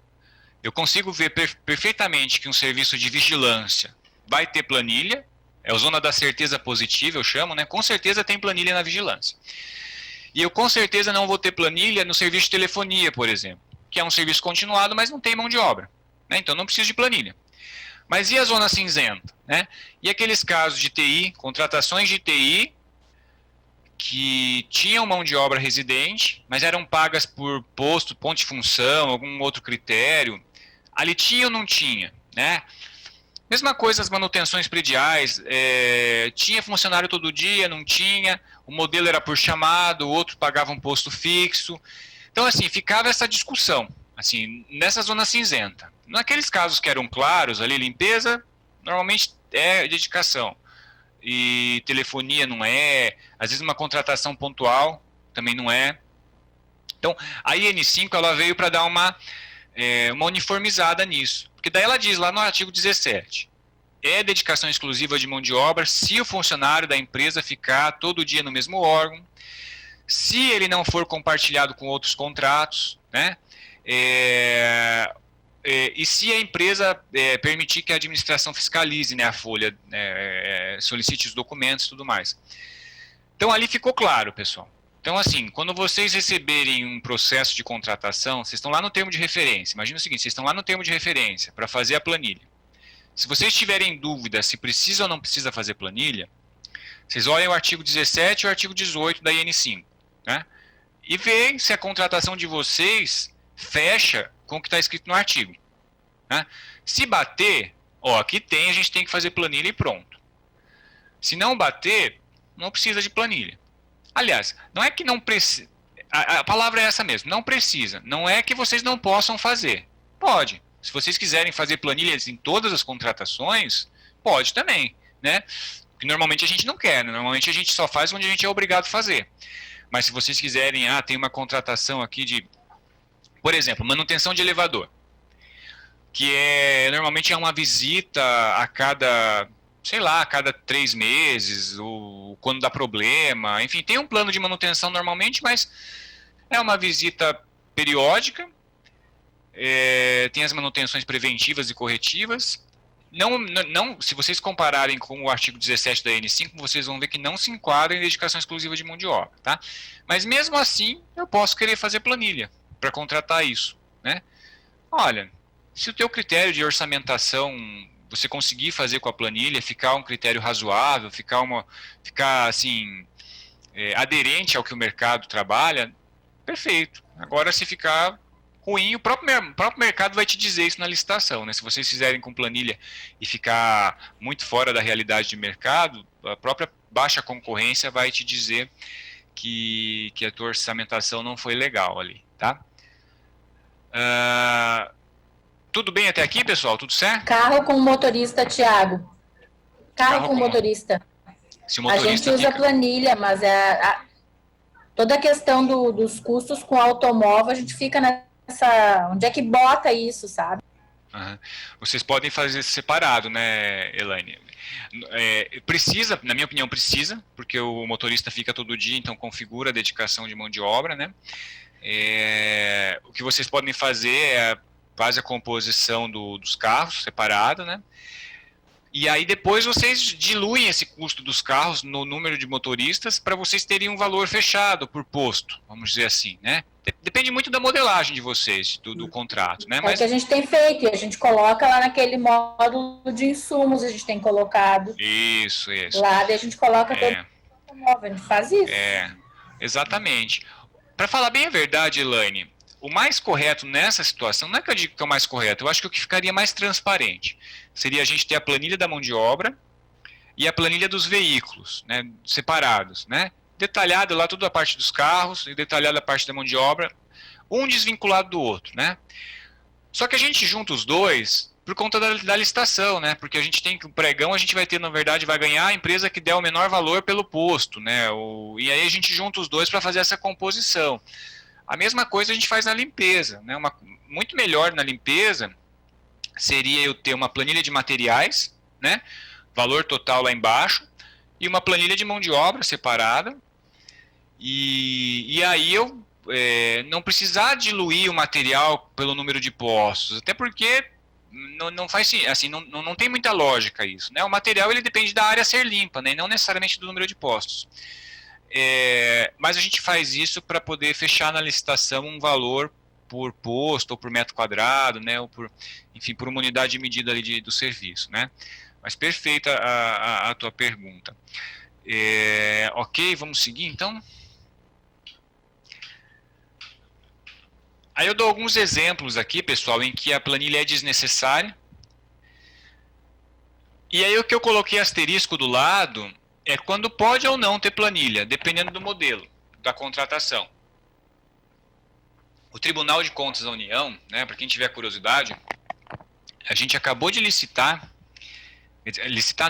Speaker 2: Eu consigo ver perfeitamente que um serviço de vigilância vai ter planilha, é a zona da certeza positiva, eu chamo, né? Com certeza tem planilha na vigilância. E eu com certeza não vou ter planilha no serviço de telefonia, por exemplo, que é um serviço continuado, mas não tem mão de obra, né? Então não preciso de planilha. Mas e a zona cinzenta, né? E aqueles casos de TI, contratações de TI, que tinham mão de obra residente, mas eram pagas por ponto de função, algum outro critério, ali tinha ou não tinha, né? Mesma coisa as manutenções prediais, tinha funcionário todo dia, não tinha, o modelo era por chamado, o outro pagava um posto fixo. Então, assim, ficava essa discussão, assim, nessa zona cinzenta. Naqueles casos que eram claros, ali, limpeza, normalmente é dedicação. E telefonia não é, às vezes uma contratação pontual também não é. Então, a IN5, ela veio para dar uma uniformizada nisso. Porque daí ela diz lá no artigo 17, é dedicação exclusiva de mão de obra se o funcionário da empresa ficar todo dia no mesmo órgão, se ele não for compartilhado com outros contratos, né? E se a empresa permitir que a administração fiscalize, né, a folha, solicite os documentos e tudo mais. Então ali ficou claro, pessoal. Então, assim, quando vocês receberem um processo de contratação, vocês estão lá no termo de referência. Imagina o seguinte, vocês estão lá no termo de referência para fazer a planilha. Se vocês tiverem dúvida se precisa ou não precisa fazer planilha, vocês olhem o artigo 17 e o artigo 18 da IN5, né? E veem se a contratação de vocês fecha com o que está escrito no artigo, né? Se bater, aqui tem, a gente tem que fazer planilha e pronto. Se não bater, não precisa de planilha. Aliás, não é que não precisa, a palavra é essa mesmo, não precisa, não é que vocês não possam fazer, pode, se vocês quiserem fazer planilhas em todas as contratações, pode também, né, que normalmente a gente não quer, né? Normalmente a gente só faz onde a gente é obrigado a fazer, mas se vocês quiserem, tem uma contratação aqui de Por exemplo, manutenção de elevador, que normalmente é uma visita a cada, sei lá, a cada 3 meses, ou quando dá problema, enfim, tem um plano de manutenção normalmente, mas é uma visita periódica, tem as manutenções preventivas e corretivas. Não, se vocês compararem com o artigo 17 da N5, vocês vão ver que não se enquadra em dedicação exclusiva de mão de obra, tá? Mas mesmo assim, eu posso querer fazer planilha para contratar isso, né? Olha, se o teu critério de orçamentação você conseguir fazer com a planilha, ficar um critério razoável, ficar assim, aderente ao que o mercado trabalha, perfeito. Agora, se ficar ruim, o próprio mercado vai te dizer isso na licitação, né? Se vocês fizerem com planilha e ficar muito fora da realidade de mercado, a própria baixa concorrência vai te dizer que a tua orçamentação não foi legal ali, tá? Tudo bem até aqui, pessoal? Tudo certo?
Speaker 3: Carro com motorista, Thiago. Carro com motorista.
Speaker 2: Se o motorista
Speaker 3: a gente usa planilha, mas toda a questão dos custos com automóvel, a gente fica nessa... Onde é que bota isso, sabe?
Speaker 2: Uhum. Vocês podem fazer separado, né, Elaine? Precisa, na minha opinião, precisa, porque o motorista fica todo dia, então configura a dedicação de mão de obra, né? O que vocês podem fazer faz a composição dos carros separado, né? E aí depois vocês diluem esse custo dos carros no número de motoristas para vocês terem um valor fechado por posto, vamos dizer assim, né? Depende muito da modelagem de vocês, do contrato, né?
Speaker 3: É o que a gente tem feito, e a gente coloca lá naquele módulo de insumos, a gente tem colocado.
Speaker 2: Isso.
Speaker 3: Lá, daí a gente coloca todo o automóvel, a gente faz isso.
Speaker 2: Exatamente. Para falar bem a verdade, Elaine, o mais correto nessa situação, não é que eu digo que é o mais correto, eu acho que o que ficaria mais transparente seria a gente ter a planilha da mão de obra e a planilha dos veículos, né, separados, né? Detalhado lá toda a parte dos carros e detalhada a parte da mão de obra, um desvinculado do outro, né? Só que a gente junta os dois por conta da licitação, né? Porque a gente tem que o pregão, a gente vai ter, na verdade, vai ganhar a empresa que der o menor valor pelo posto, né? E aí a gente junta os dois para fazer essa composição. A mesma coisa a gente faz na limpeza, né? Muito melhor na limpeza seria eu ter uma planilha de materiais, né? Valor total lá embaixo, e uma planilha de mão de obra separada, e aí eu não precisar diluir o material pelo número de postos, até porque não faz assim, não tem muita lógica isso, né? O material ele depende da área ser limpa, né? E não necessariamente do número de postos. Mas a gente faz isso para poder fechar na licitação um valor por posto ou por metro quadrado, né? Ou enfim, por uma unidade de medida ali do serviço, né? Mas perfeita a tua pergunta. Ok, vamos seguir então? Aí eu dou alguns exemplos aqui, pessoal, em que a planilha é desnecessária. E aí o que eu coloquei asterisco do lado é quando pode ou não ter planilha, dependendo do modelo da contratação. O Tribunal de Contas da União, né, para quem tiver curiosidade, a gente acabou de licitar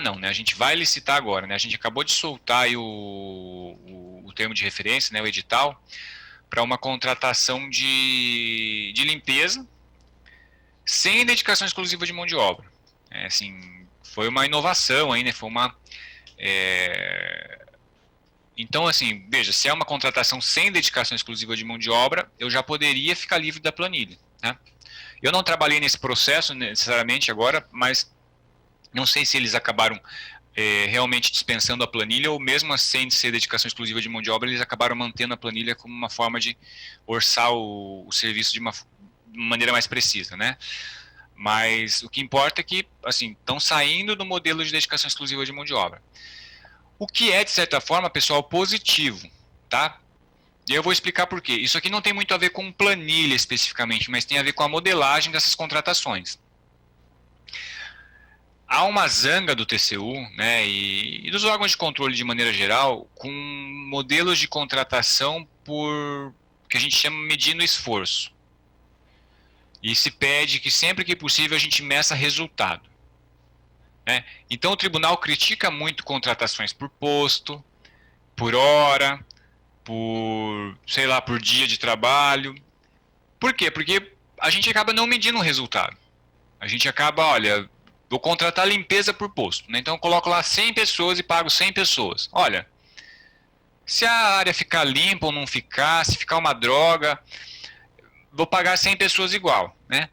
Speaker 2: não, né, a gente vai licitar agora, né, a gente acabou de soltar aí o termo de referência, né, o edital, para uma contratação de limpeza sem dedicação exclusiva de mão de obra. Assim, foi uma inovação aí, né, foi uma... Então, assim, veja, se é uma contratação sem dedicação exclusiva de mão de obra, eu já poderia ficar livre da planilha, né? Eu não trabalhei nesse processo necessariamente agora, mas não sei se eles acabaram realmente dispensando a planilha, ou mesmo sem ser dedicação exclusiva de mão de obra, eles acabaram mantendo a planilha como uma forma de orçar o serviço de uma maneira mais precisa, né? Mas o que importa é que, assim, estão saindo do modelo de dedicação exclusiva de mão de obra. O que é, de certa forma, pessoal, positivo, tá? E eu vou explicar por quê. Isso aqui não tem muito a ver com planilha especificamente, mas tem a ver com a modelagem dessas contratações. Há uma zanga do TCU, né, e dos órgãos de controle de maneira geral, com modelos de contratação por que a gente chama medindo esforço. E se pede que sempre que possível a gente meça resultado. Né? Então o tribunal critica muito contratações por posto, por hora, por, sei lá, por dia de trabalho. Por quê? Porque a gente acaba não medindo o resultado. A gente acaba, olha, vou contratar limpeza por posto, né? Então eu coloco lá 100 pessoas e pago 100 pessoas. Olha, se a área ficar limpa ou não ficar, se ficar uma droga, vou pagar 100 pessoas igual, né?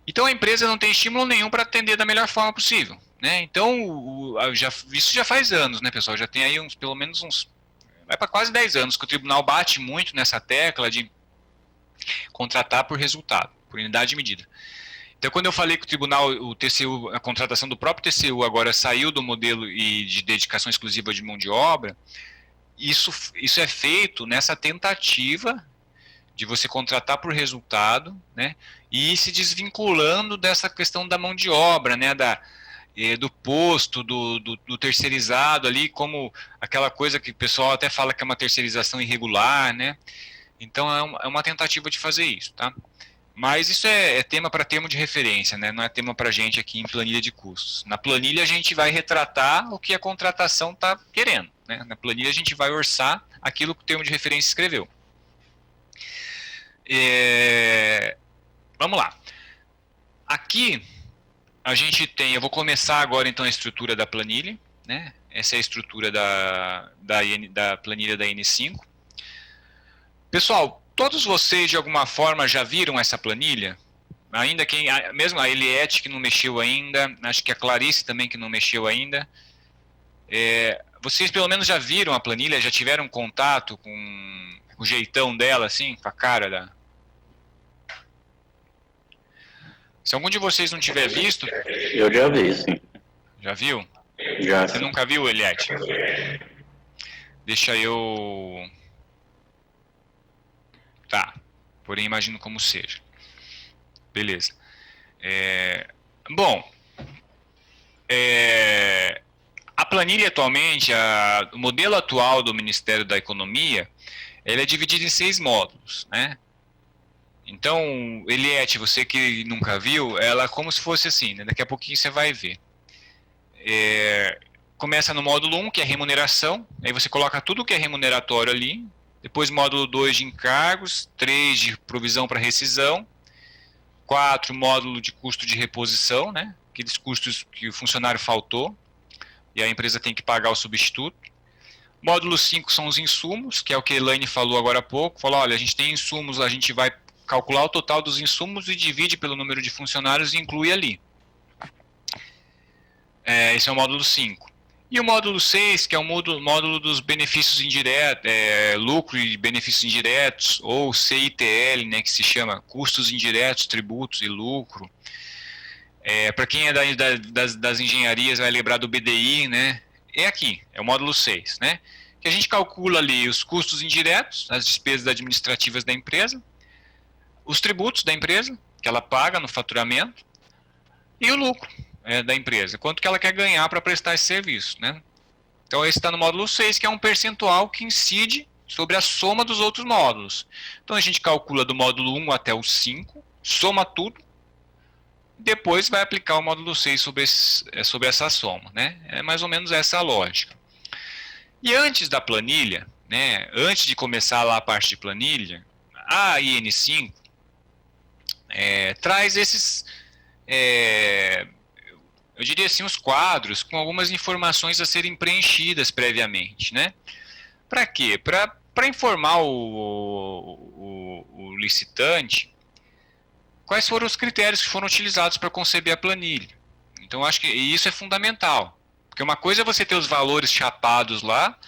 Speaker 2: Então a empresa não tem estímulo nenhum para atender da melhor forma possível, né? Então isso já faz anos, né, pessoal? Já tem aí pelo menos vai para quase 10 anos que o tribunal bate muito nessa tecla de contratar por resultado, por unidade de medida. Então, quando eu falei que o tribunal, o TCU, a contratação do próprio TCU agora saiu do modelo de dedicação exclusiva de mão de obra, isso é feito nessa tentativa de você contratar por resultado, né, e ir se desvinculando dessa questão da mão de obra, né, do posto, do terceirizado ali, como aquela coisa que o pessoal até fala que é uma terceirização irregular, né. Então é uma tentativa de fazer isso, tá? Mas isso é tema para termo de referência, né? Não é tema para a gente aqui em planilha de custos. Na planilha a gente vai retratar o que a contratação está querendo, né? Na planilha a gente vai orçar aquilo que o termo de referência escreveu. Vamos lá. Aqui a gente tem, eu vou começar agora então a estrutura da planilha, né? Essa é a estrutura da planilha da N5. Pessoal, todos vocês de alguma forma já viram essa planilha? Ainda mesmo a Eliette que não mexeu ainda, acho que a Clarice também que não mexeu ainda. Vocês pelo menos já viram a planilha, já tiveram contato com o jeitão dela, assim, com a cara da... Se algum de vocês não tiver visto...
Speaker 11: Eu já vi, sim.
Speaker 2: Já viu?
Speaker 11: Já.
Speaker 2: Você nunca viu, Eliette? Deixa eu... Tá, porém imagino como seja. Beleza. Bom, a planilha atualmente, o modelo atual do Ministério da Economia, ele é dividido em 6 módulos, né? Então, Eliette, você que nunca viu, ela é como se fosse assim, né? Daqui a pouquinho você vai ver. Começa no módulo 1, que é remuneração, aí você coloca tudo que é remuneratório ali. Depois módulo 2 de encargos, 3 de provisão para rescisão, 4 módulo de custo de reposição, né? Aqueles custos que o funcionário faltou e a empresa tem que pagar o substituto. Módulo 5 são os insumos, que é o que a Elaine falou agora há pouco. Falou, olha, a gente tem insumos, a gente vai calcular o total dos insumos e divide pelo número de funcionários e inclui ali. Esse é o módulo 5. E o módulo 6, que é o módulo dos benefícios indiretos, lucro e benefícios indiretos, ou CITL, né, que se chama custos indiretos, tributos e lucro. Para quem é das engenharias vai lembrar do BDI, né, aqui, é o módulo 6, né, que a gente calcula ali os custos indiretos, as despesas administrativas da empresa, os tributos da empresa, que ela paga no faturamento, e o lucro da empresa, quanto que ela quer ganhar para prestar esse serviço, né? Então esse está no módulo 6, que é um percentual que incide sobre a soma dos outros módulos. Então a gente calcula do módulo 1 até o 5, soma tudo, depois vai aplicar o módulo 6 sobre essa soma, né? É mais ou menos essa a lógica. E antes da planilha, né, antes de começar lá a parte de planilha, a IN5 traz esses... eu diria assim, os quadros com algumas informações a serem preenchidas previamente, né? Para quê? Para informar o licitante quais foram os critérios que foram utilizados para conceber a planilha. Então, acho que isso é fundamental, porque uma coisa é você ter os valores chapados lá,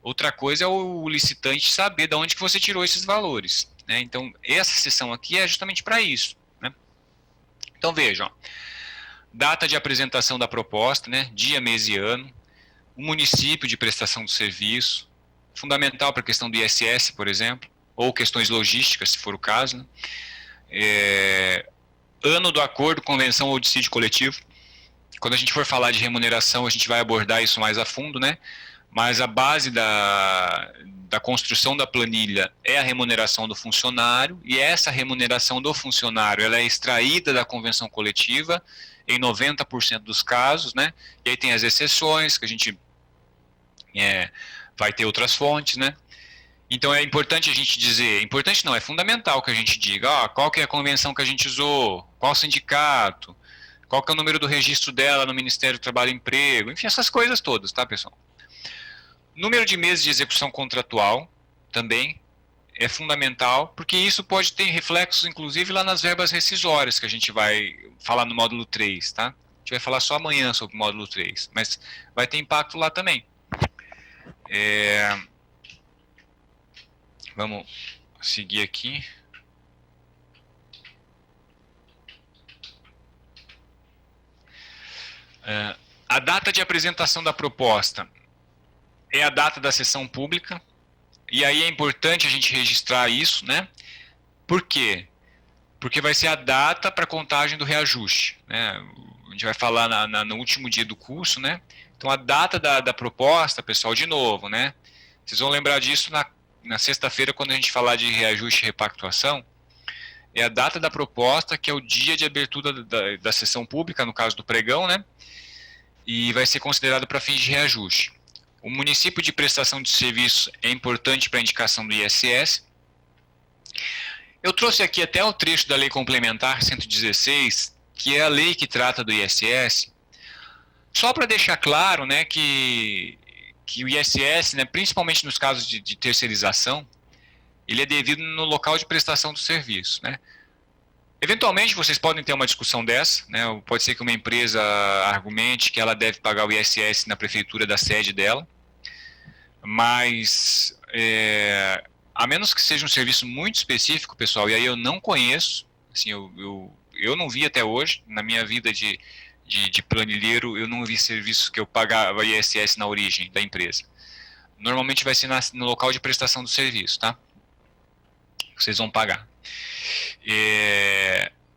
Speaker 2: outra coisa é o licitante saber de onde que você tirou esses valores, né? Então, essa seção aqui é justamente para isso, né? Então, vejam, data de apresentação da proposta, né, dia, mês e ano, o município de prestação do serviço, fundamental para a questão do ISS, por exemplo, ou questões logísticas, se for o caso, né? Ano do acordo, convenção ou dissídio coletivo. Quando a gente for falar de remuneração, a gente vai abordar isso mais a fundo, né? Mas a base da construção da planilha é a remuneração do funcionário, e essa remuneração do funcionário ela é extraída da convenção coletiva, em 90% dos casos, né? E aí tem as exceções, que a gente vai ter outras fontes, né? Então é importante a gente dizer, importante não, é fundamental que a gente diga, qual que é a convenção que a gente usou, qual sindicato, qual que é o número do registro dela no Ministério do Trabalho e Emprego, enfim, essas coisas todas, tá, pessoal? Número de meses de execução contratual também é fundamental, porque isso pode ter reflexos, inclusive, lá nas verbas rescisórias, que a gente vai falar no módulo 3, tá? A gente vai falar só amanhã sobre o módulo 3, mas vai ter impacto lá também. Vamos seguir aqui. A data de apresentação da proposta é a data da sessão pública, e aí é importante a gente registrar isso, né? Por quê? Porque vai ser a data para contagem do reajuste, né? A gente vai falar no último dia do curso, né? Então a data da proposta, pessoal, de novo, né? Vocês vão lembrar disso na sexta-feira, quando a gente falar de reajuste e repactuação, é a data da proposta, que é o dia de abertura da sessão pública, no caso do pregão, né? E vai ser considerado para fins de reajuste. O município de prestação de serviço é importante para a indicação do ISS. Eu trouxe aqui até o trecho da Lei Complementar 116, que é a lei que trata do ISS, só para deixar claro, né, que o ISS, né, principalmente nos casos de terceirização, ele é devido no local de prestação do serviço, né? Eventualmente vocês podem ter uma discussão dessa, né? Pode ser que uma empresa argumente que ela deve pagar o ISS na prefeitura da sede dela, mas a menos que seja um serviço muito específico, pessoal, e aí eu não conheço, assim, eu não vi até hoje, na minha vida de planilheiro, eu não vi serviço que eu pagava ISS na origem da empresa. Normalmente vai ser no local de prestação do serviço, tá? Vocês vão pagar.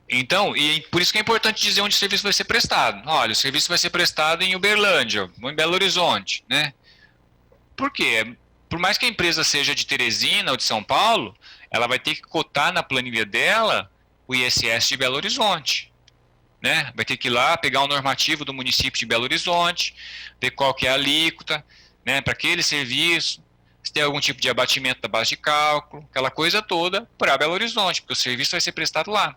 Speaker 2: Então, e por isso que é importante dizer onde o serviço vai ser prestado. Olha, o serviço vai ser prestado em Uberlândia, ou em Belo Horizonte, né? Por quê? Por mais que a empresa seja de Teresina ou de São Paulo, ela vai ter que cotar na planilha dela o ISS de Belo Horizonte, né? Vai ter que ir lá pegar o normativo do município de Belo Horizonte, ver qual que é a alíquota, né, para aquele serviço, se tem algum tipo de abatimento da base de cálculo, aquela coisa toda para Belo Horizonte, porque o serviço vai ser prestado lá.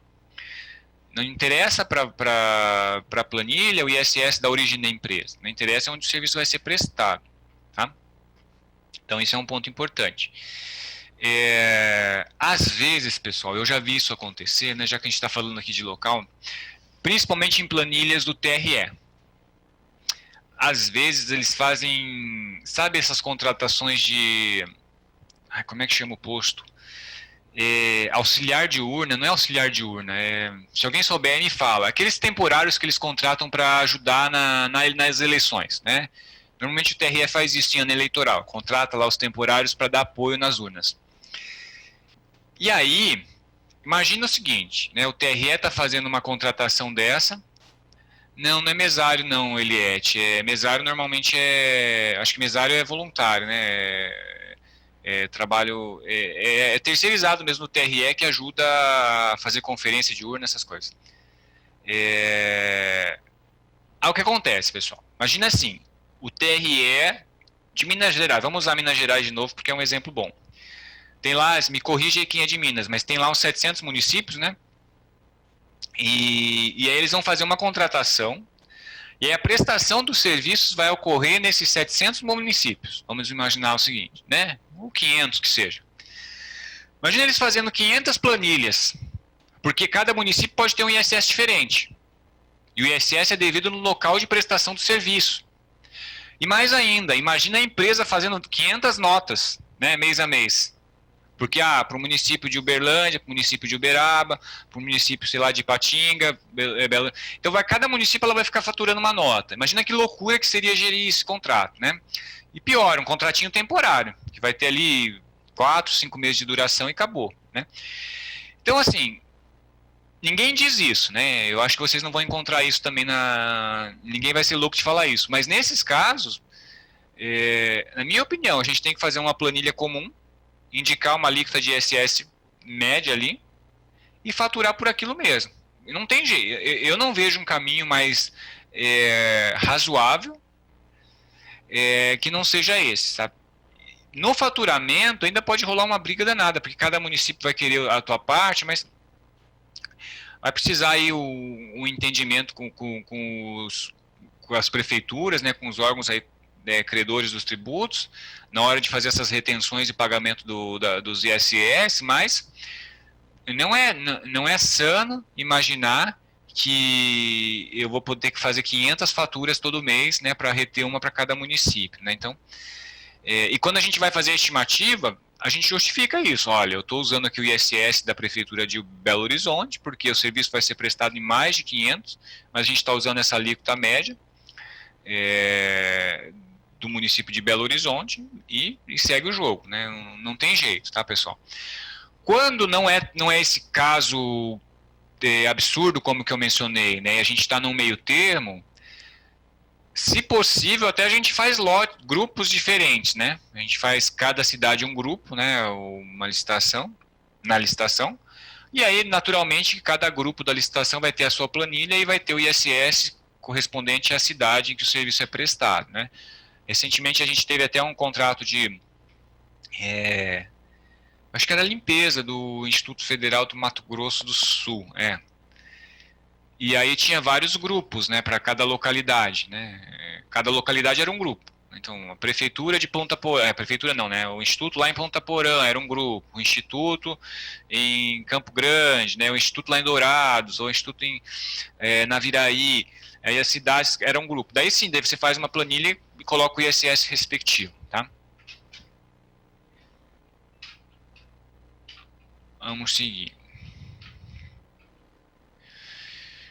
Speaker 2: Não interessa para a planilha o ISS da origem da empresa, não interessa onde o serviço vai ser prestado, tá? Então isso é um ponto importante. Às vezes, pessoal, eu já vi isso acontecer, né, já que a gente está falando aqui de local, principalmente em planilhas do TRE. Às vezes eles fazem, sabe, essas contratações de, como é que chama o posto? Auxiliar de urna, não é auxiliar de urna, se alguém souber me fala, aqueles temporários que eles contratam para ajudar nas eleições, né? Normalmente o TRE faz isso em ano eleitoral, contrata lá os temporários para dar apoio nas urnas. E aí, imagina o seguinte, né, o TRE está fazendo uma contratação dessa. Não é mesário não, Eliette. Mesário normalmente acho que mesário é voluntário, né? Trabalho, terceirizado mesmo no TRE, que ajuda a fazer conferência de urna, essas coisas. O que acontece, pessoal? Imagina assim, o TRE de Minas Gerais, vamos usar Minas Gerais de novo, porque é um exemplo bom. Tem lá, me corrige aí quem é de Minas, mas tem lá uns 700 municípios, né? E aí eles vão fazer uma contratação, e aí a prestação dos serviços vai ocorrer nesses 700 municípios. Vamos imaginar o seguinte, né? Ou 500 que seja. Imagina eles fazendo 500 planilhas, porque cada município pode ter um ISS diferente. E o ISS é devido no local de prestação do serviço. E mais ainda, imagina a empresa fazendo 500 notas, né, mês a mês. Porque, para o município de Uberlândia, para o município de Uberaba, para o município, sei lá, de Ipatinga, então cada município ela vai ficar faturando uma nota. Imagina que loucura que seria gerir esse contrato, né? E pior, um contratinho temporário, que vai ter ali 4, 5 meses de duração e acabou, né? Então, assim, ninguém diz isso, né? Eu acho que vocês não vão encontrar isso também ninguém vai ser louco de falar isso. Mas nesses casos, na minha opinião, a gente tem que fazer uma planilha comum, indicar uma alíquota de ISS média ali e faturar por aquilo mesmo. Não tem jeito. Eu não vejo um caminho mais razoável que não seja esse, sabe? No faturamento ainda pode rolar uma briga danada, porque cada município vai querer a tua parte, mas vai precisar aí o entendimento com as prefeituras, né, com os órgãos aí, credores dos tributos, na hora de fazer essas retenções e pagamento dos ISS, mas não é sano imaginar que eu vou poder fazer 500 faturas todo mês, né, para reter uma para cada município, né? Então, e quando a gente vai fazer a estimativa, a gente justifica isso. Olha, eu estou usando aqui o ISS da Prefeitura de Belo Horizonte, porque o serviço vai ser prestado em mais de 500, mas a gente está usando essa alíquota média do município de Belo Horizonte e segue o jogo, né? Não tem jeito, tá, pessoal? Quando não é esse caso absurdo como que eu mencionei, né? A gente está num meio termo, se possível, até a gente faz grupos diferentes, né? A gente faz cada cidade um grupo, né? Uma licitação, na licitação, e aí, naturalmente, cada grupo da licitação vai ter a sua planilha e vai ter o ISS correspondente à cidade em que o serviço é prestado, né? Recentemente a gente teve até um contrato de acho que era a limpeza do Instituto Federal do Mato Grosso do Sul, E aí tinha vários grupos, né, para cada localidade, né? Cada localidade era um grupo. Então, a prefeitura de Ponta Porã, prefeitura não, né? O instituto lá em Ponta Porã era um grupo, o instituto em Campo Grande, né? O instituto lá em Dourados, ou o instituto em Naviraí. Aí as cidades eram um grupo. Daí sim, daí você faz uma planilha e coloca o ISS respectivo, tá? Vamos seguir.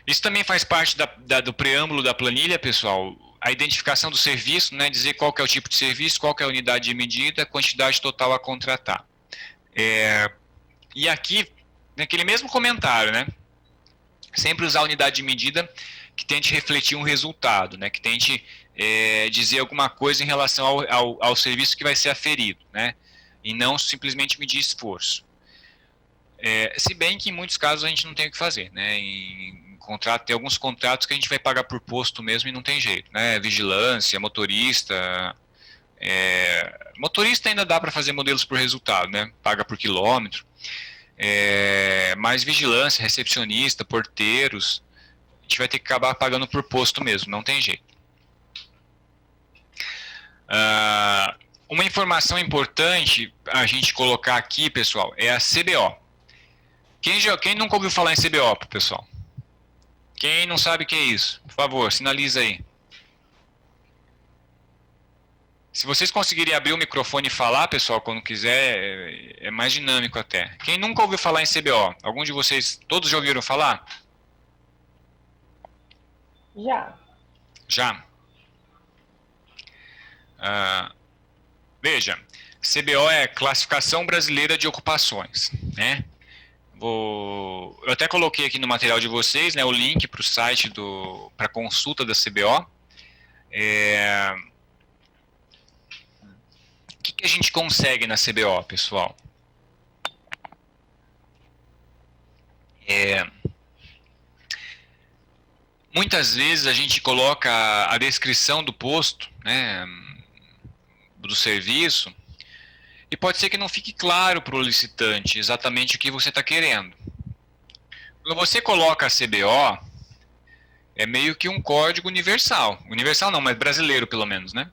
Speaker 2: Isso também faz parte do preâmbulo da planilha, pessoal. A identificação do serviço, né, dizer qual que é o tipo de serviço, qual que é a unidade de medida, quantidade total a contratar. E aqui, naquele mesmo comentário, né, sempre usar a unidade de medida que tente refletir um resultado, né, que tente dizer alguma coisa em relação ao serviço que vai ser aferido, né, e não simplesmente medir esforço. Se bem que em muitos casos a gente não tem o que fazer, né? Tem alguns contratos que a gente vai pagar por posto mesmo e não tem jeito, né? Vigilância, motorista. Motorista ainda dá para fazer modelos por resultado, né? Paga por quilômetro. Mas vigilância, recepcionista, porteiros, a gente vai ter que acabar pagando por posto mesmo, não tem jeito. Uma informação importante a gente colocar aqui, pessoal, é a CBO. Quem nunca ouviu falar em CBO, pessoal? Quem não sabe o que é isso? Por favor, sinaliza aí. Se vocês conseguirem abrir o microfone e falar, pessoal, quando quiser, é mais dinâmico até. Quem nunca ouviu falar em CBO? Algum de vocês, todos já ouviram falar?
Speaker 6: Já.
Speaker 2: Já? Veja, CBO é Classificação Brasileira de Ocupações, né? Eu até coloquei aqui no material de vocês, né, o link para o site para consulta da CBO. O que a gente consegue na CBO, pessoal? Muitas vezes a gente coloca a descrição do posto, né, do serviço, e pode ser que não fique claro para o licitante exatamente o que você está querendo. Quando você coloca a CBO, é meio que um código universal. Universal não, mas brasileiro pelo menos, né?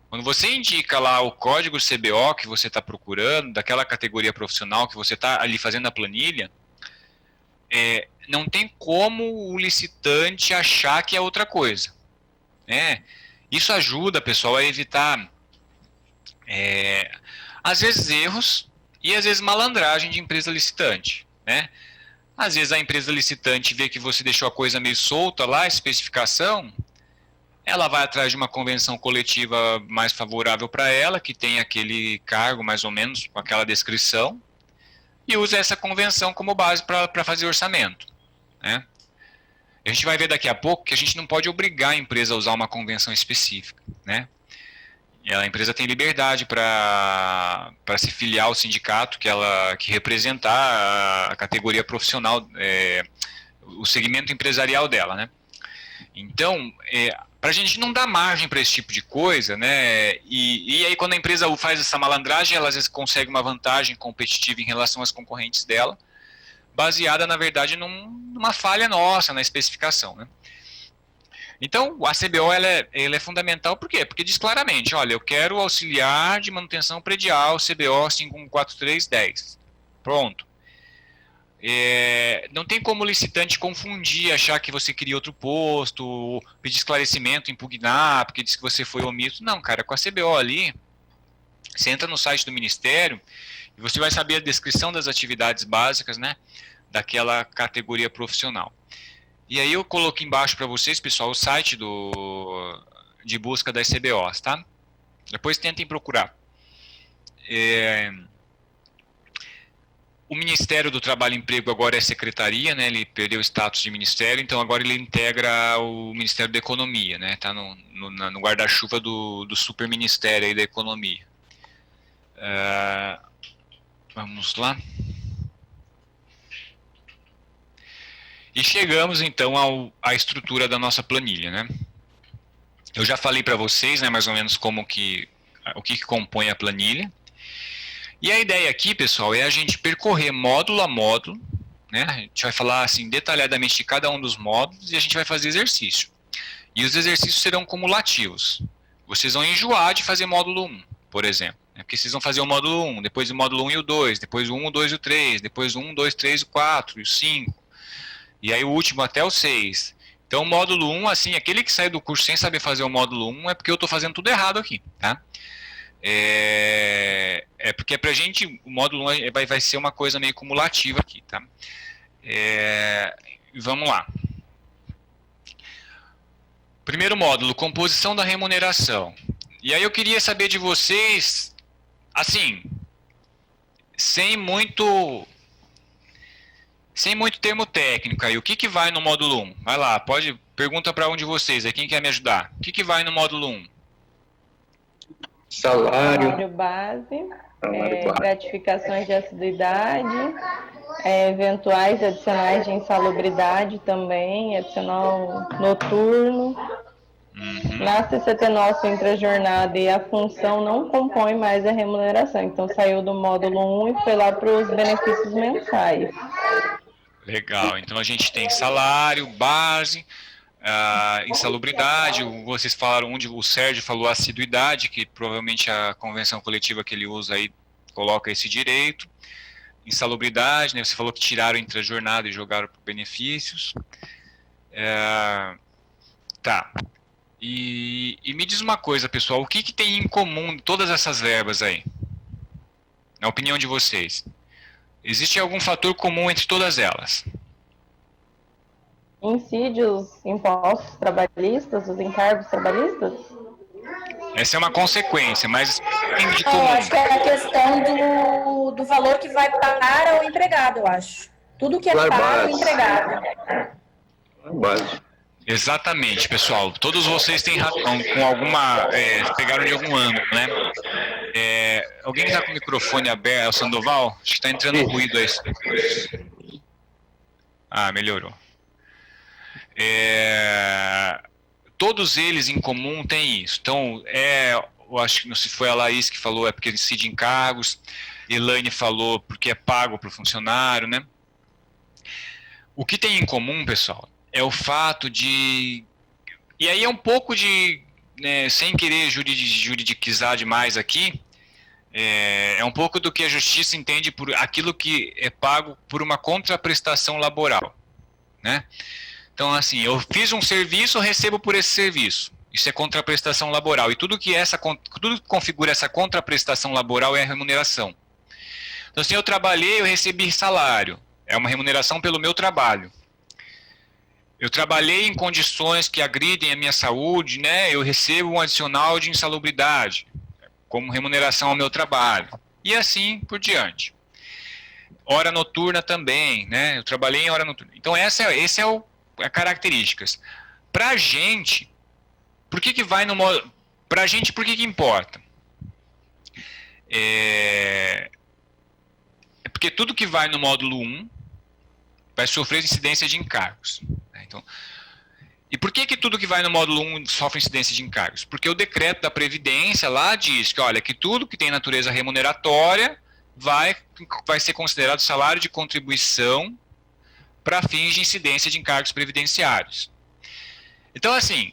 Speaker 2: Quando você indica lá o código CBO que você está procurando, daquela categoria profissional que você está ali fazendo a planilha, não tem como o licitante achar que é outra coisa, né? Isso ajuda, pessoal, a evitar às vezes erros e às vezes malandragem de empresa licitante, né? Às vezes a empresa licitante vê que você deixou a coisa meio solta lá, a especificação, ela vai atrás de uma convenção coletiva mais favorável para ela, que tem aquele cargo mais ou menos com aquela descrição, e usa essa convenção como base para fazer orçamento, né? A gente vai ver daqui a pouco que a gente não pode obrigar a empresa a usar uma convenção específica, né? A empresa tem liberdade para se filiar ao sindicato que representar a categoria profissional, o segmento empresarial dela, né? Então, para a gente não dar margem para esse tipo de coisa, né? E aí quando a empresa faz essa malandragem, ela às vezes consegue uma vantagem competitiva em relação às concorrentes dela, baseada na verdade numa falha nossa na especificação, né? Então a CBO ela é fundamental, por quê? Porque diz claramente, olha, eu quero auxiliar de manutenção predial CBO 514310, pronto. Não tem como o licitante confundir, achar que você queria outro posto, pedir esclarecimento, impugnar, porque diz que você foi omisso. Não, cara, com a CBO ali, você entra no site do Ministério e você vai saber a descrição das atividades básicas, né, daquela categoria profissional. E aí eu coloquei embaixo para vocês, pessoal, o site de busca das CBOs, tá? Depois tentem procurar. O Ministério do Trabalho e Emprego agora é secretaria, né? Ele perdeu o status de ministério, então agora ele integra o Ministério da Economia, né? Está no guarda-chuva do superministério aí da Economia. Vamos lá. E chegamos então à estrutura da nossa planilha, né? Eu já falei para vocês, né, mais ou menos o que compõe a planilha. E a ideia aqui, pessoal, é a gente percorrer módulo a módulo, né? A gente vai falar assim detalhadamente de cada um dos módulos e a gente vai fazer exercício. E os exercícios serão cumulativos. Vocês vão enjoar de fazer módulo 1, por exemplo. Né? Porque vocês vão fazer o módulo 1, depois o módulo 1 e o 2, depois o 1, o 2 e o 3, depois o 1, 2, 3, o 4 e o 5. E aí o último até o 6. Então o módulo 1, assim, aquele que sai do curso sem saber fazer o módulo 1 é porque eu estou fazendo tudo errado aqui, tá? Porque pra gente o módulo 1 vai ser uma coisa meio cumulativa aqui, tá? Vamos lá. Primeiro módulo, composição da remuneração. E aí eu queria saber de vocês, assim, sem muito termo técnico aí, o que vai no módulo 1? Vai lá, pergunta para um de vocês aí, quem quer me ajudar? O que vai no módulo 1?
Speaker 6: Salário base, gratificações de assiduidade, eventuais adicionais de insalubridade também, adicional noturno. Na CCT nosso intra-jornada e a função não compõe mais a remuneração, então saiu do módulo 1 e foi lá para os benefícios mensais.
Speaker 2: Legal, então a gente tem salário, base, insalubridade, vocês falaram, o Sérgio falou assiduidade, que provavelmente a convenção coletiva que ele usa aí coloca esse direito, insalubridade, né, você falou que tiraram entre a jornada e jogaram por benefícios, tá, e me diz uma coisa, pessoal, o que tem em comum todas essas verbas aí, na opinião de vocês? Existe algum fator comum entre todas elas?
Speaker 6: Incídios, impostos trabalhistas, os encargos trabalhistas?
Speaker 3: Essa é uma consequência, mas de comum. Acho que é a questão do valor que vai para o empregado, eu acho. Tudo que é para o empregado.
Speaker 2: Exatamente, pessoal. Todos vocês têm razão, com alguma. Pegaram de algum ângulo, né? Alguém está com o microfone aberto? É o Sandoval? Acho que está entrando ruído aí. Melhorou. Todos eles em comum têm isso. Então, eu acho que não se foi a Laís que falou, é porque incide encargos. Elaine falou porque é pago para o funcionário, né? O que tem em comum, pessoal, é o fato de... E aí é um pouco de... Né, sem querer juridicizar demais aqui, é um pouco do que a justiça entende por aquilo que é pago por uma contraprestação laboral, né? Então, assim, eu fiz um serviço, eu recebo por esse serviço. Isso é contraprestação laboral. E tudo que configura essa contraprestação laboral é a remuneração. Então, assim, eu trabalhei, eu recebi salário. É uma remuneração pelo meu trabalho. Eu trabalhei em condições que agridem a minha saúde, né? Eu recebo um adicional de insalubridade, como remuneração ao meu trabalho. E assim por diante. Hora noturna também, né? Eu trabalhei em hora noturna. Então, esse é o características. Pra gente, por que vai no modo... Pra gente, por que importa? Porque tudo que vai no módulo 1 vai sofrer incidência de encargos. Então, E por que tudo que vai no módulo 1 sofre incidência de encargos? Porque o decreto da Previdência lá diz que, olha, que tudo que tem natureza remuneratória vai ser considerado salário de contribuição para fins de incidência de encargos previdenciários. Então, assim,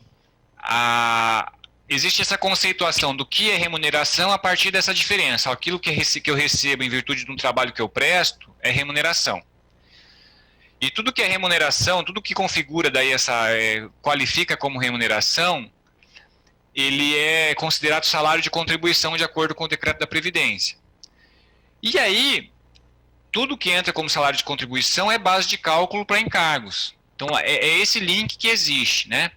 Speaker 2: existe essa conceituação do que é remuneração a partir dessa diferença. Aquilo que eu recebo em virtude de um trabalho que eu presto é remuneração. E tudo que é remuneração, tudo que configura daí qualifica como remuneração, ele é considerado salário de contribuição de acordo com o decreto da Previdência. E aí, tudo que entra como salário de contribuição é base de cálculo para encargos. Então, é esse link que existe, né?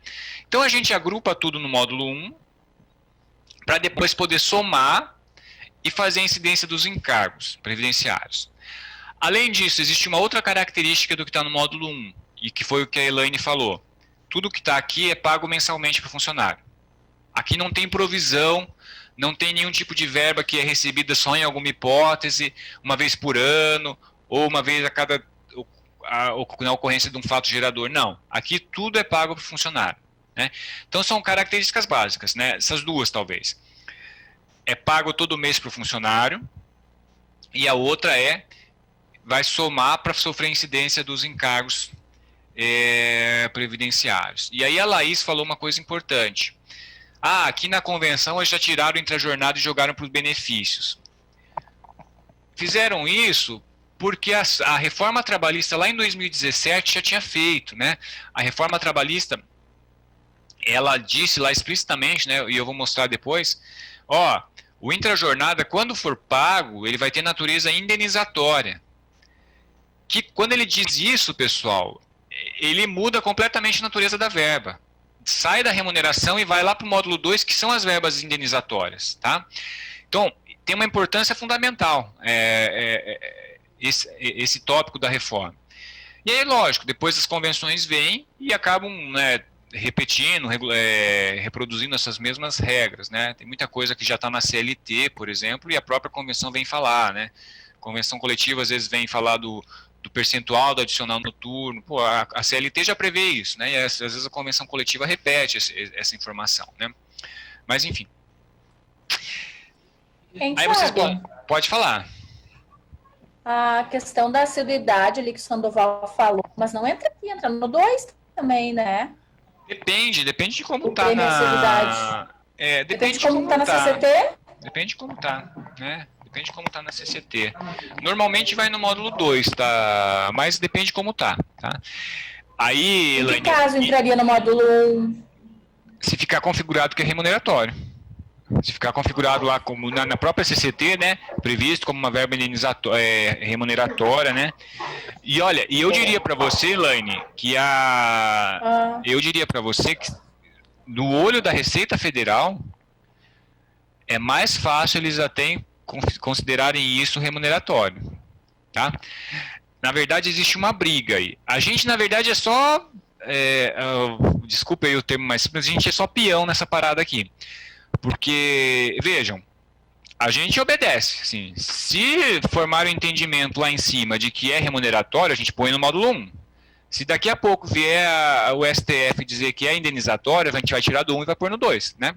Speaker 2: Então, a gente agrupa tudo no módulo 1, para depois poder somar e fazer a incidência dos encargos previdenciários. Além disso, existe uma outra característica do que está no módulo 1, e que foi o que a Elaine falou. Tudo que está aqui é pago mensalmente para o funcionário. Aqui não tem provisão, não tem nenhum tipo de verba que é recebida só em alguma hipótese, uma vez por ano, ou uma vez na ocorrência de um fato gerador. Não, aqui tudo é pago para o funcionário, né? Então são características básicas, né? Essas duas talvez. É pago todo mês para o funcionário, e a outra vai somar para sofrer incidência dos encargos previdenciários. E aí a Laís falou uma coisa importante. Aqui na convenção eles já tiraram o intrajornada e jogaram para os benefícios. Fizeram isso porque a reforma trabalhista lá em 2017 já tinha feito, né? A reforma trabalhista, ela disse lá explicitamente, né, e eu vou mostrar depois, o intrajornada, quando for pago, ele vai ter natureza indenizatória. Que quando ele diz isso, pessoal, ele muda completamente a natureza da verba. Sai da remuneração e vai lá para o módulo 2, que são as verbas indenizatórias, tá? Então, tem uma importância fundamental esse tópico da reforma. E aí, lógico, depois as convenções vêm e acabam, né, repetindo, reproduzindo essas mesmas regras, né? Tem muita coisa que já está na CLT, por exemplo, e a própria convenção vem falar, né? Convenção coletiva às vezes vem falar do percentual do adicional noturno. Pô, a CLT já prevê isso, né? E às vezes a convenção coletiva repete essa informação, né? Mas enfim. Aí vocês pode falar.
Speaker 3: A questão da assiduidade ali que o Sandoval falou, mas não entra aqui, entra no 2 também, né?
Speaker 2: Depende de como está na...
Speaker 3: depende de como está na CCT?
Speaker 2: Depende de como está, né? Depende de como está na CCT. Normalmente vai no módulo 2, tá? Mas depende de como tá? Aí,
Speaker 3: Elaine, em que caso entraria no módulo 1?
Speaker 2: Se ficar configurado que é remuneratório. Se ficar configurado lá como na própria CCT, né? Previsto como uma verba remuneratória, né? E olha, eu diria para você, Elaine, que eu diria para você que no olho da Receita Federal é mais fácil eles até considerarem isso remuneratório, tá? Na verdade, existe uma briga aí. A gente, na verdade, é só... desculpa aí o termo mais simples, a gente é só peão nessa parada aqui. Porque, vejam, a gente obedece. Assim, se formar o entendimento lá em cima de que é remuneratório, a gente põe no módulo 1. Se daqui a pouco vier o STF dizer que é indenizatório, a gente vai tirar do 1 e vai pôr no 2, né?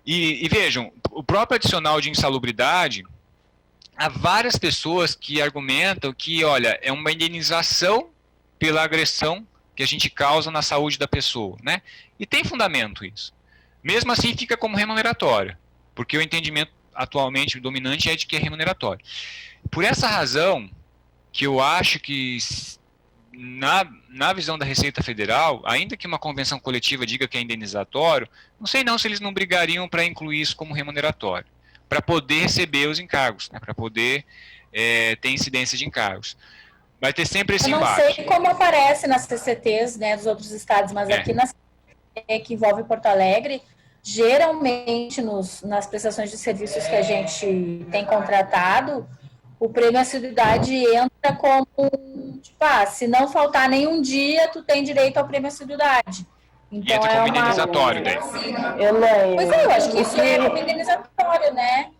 Speaker 2: E vejam, o próprio adicional de insalubridade, há várias pessoas que argumentam que, olha, é uma indenização pela agressão que a gente causa na saúde da pessoa, né? E tem fundamento isso. Mesmo assim fica como remuneratório, porque o entendimento atualmente dominante é de que é remuneratório. Por essa razão, que eu acho que na visão da Receita Federal, ainda que uma convenção coletiva diga que é indenizatório, não sei não se eles não brigariam para incluir isso como remuneratório, para poder receber os encargos, né, para poder ter incidência de encargos. Vai ter sempre esse embate.
Speaker 3: Eu não sei como aparece nas CCTs, né, dos outros estados, mas aqui na CCT que envolve Porto Alegre, geralmente nas prestações de serviços que a gente tem contratado, o prêmio assiduidade entra como, tipo, se não faltar nenhum dia, tu tem direito ao prêmio assiduidade. Então
Speaker 2: entra como indenizatório, daí.
Speaker 3: Pois eu acho que isso é como indenizatório, né?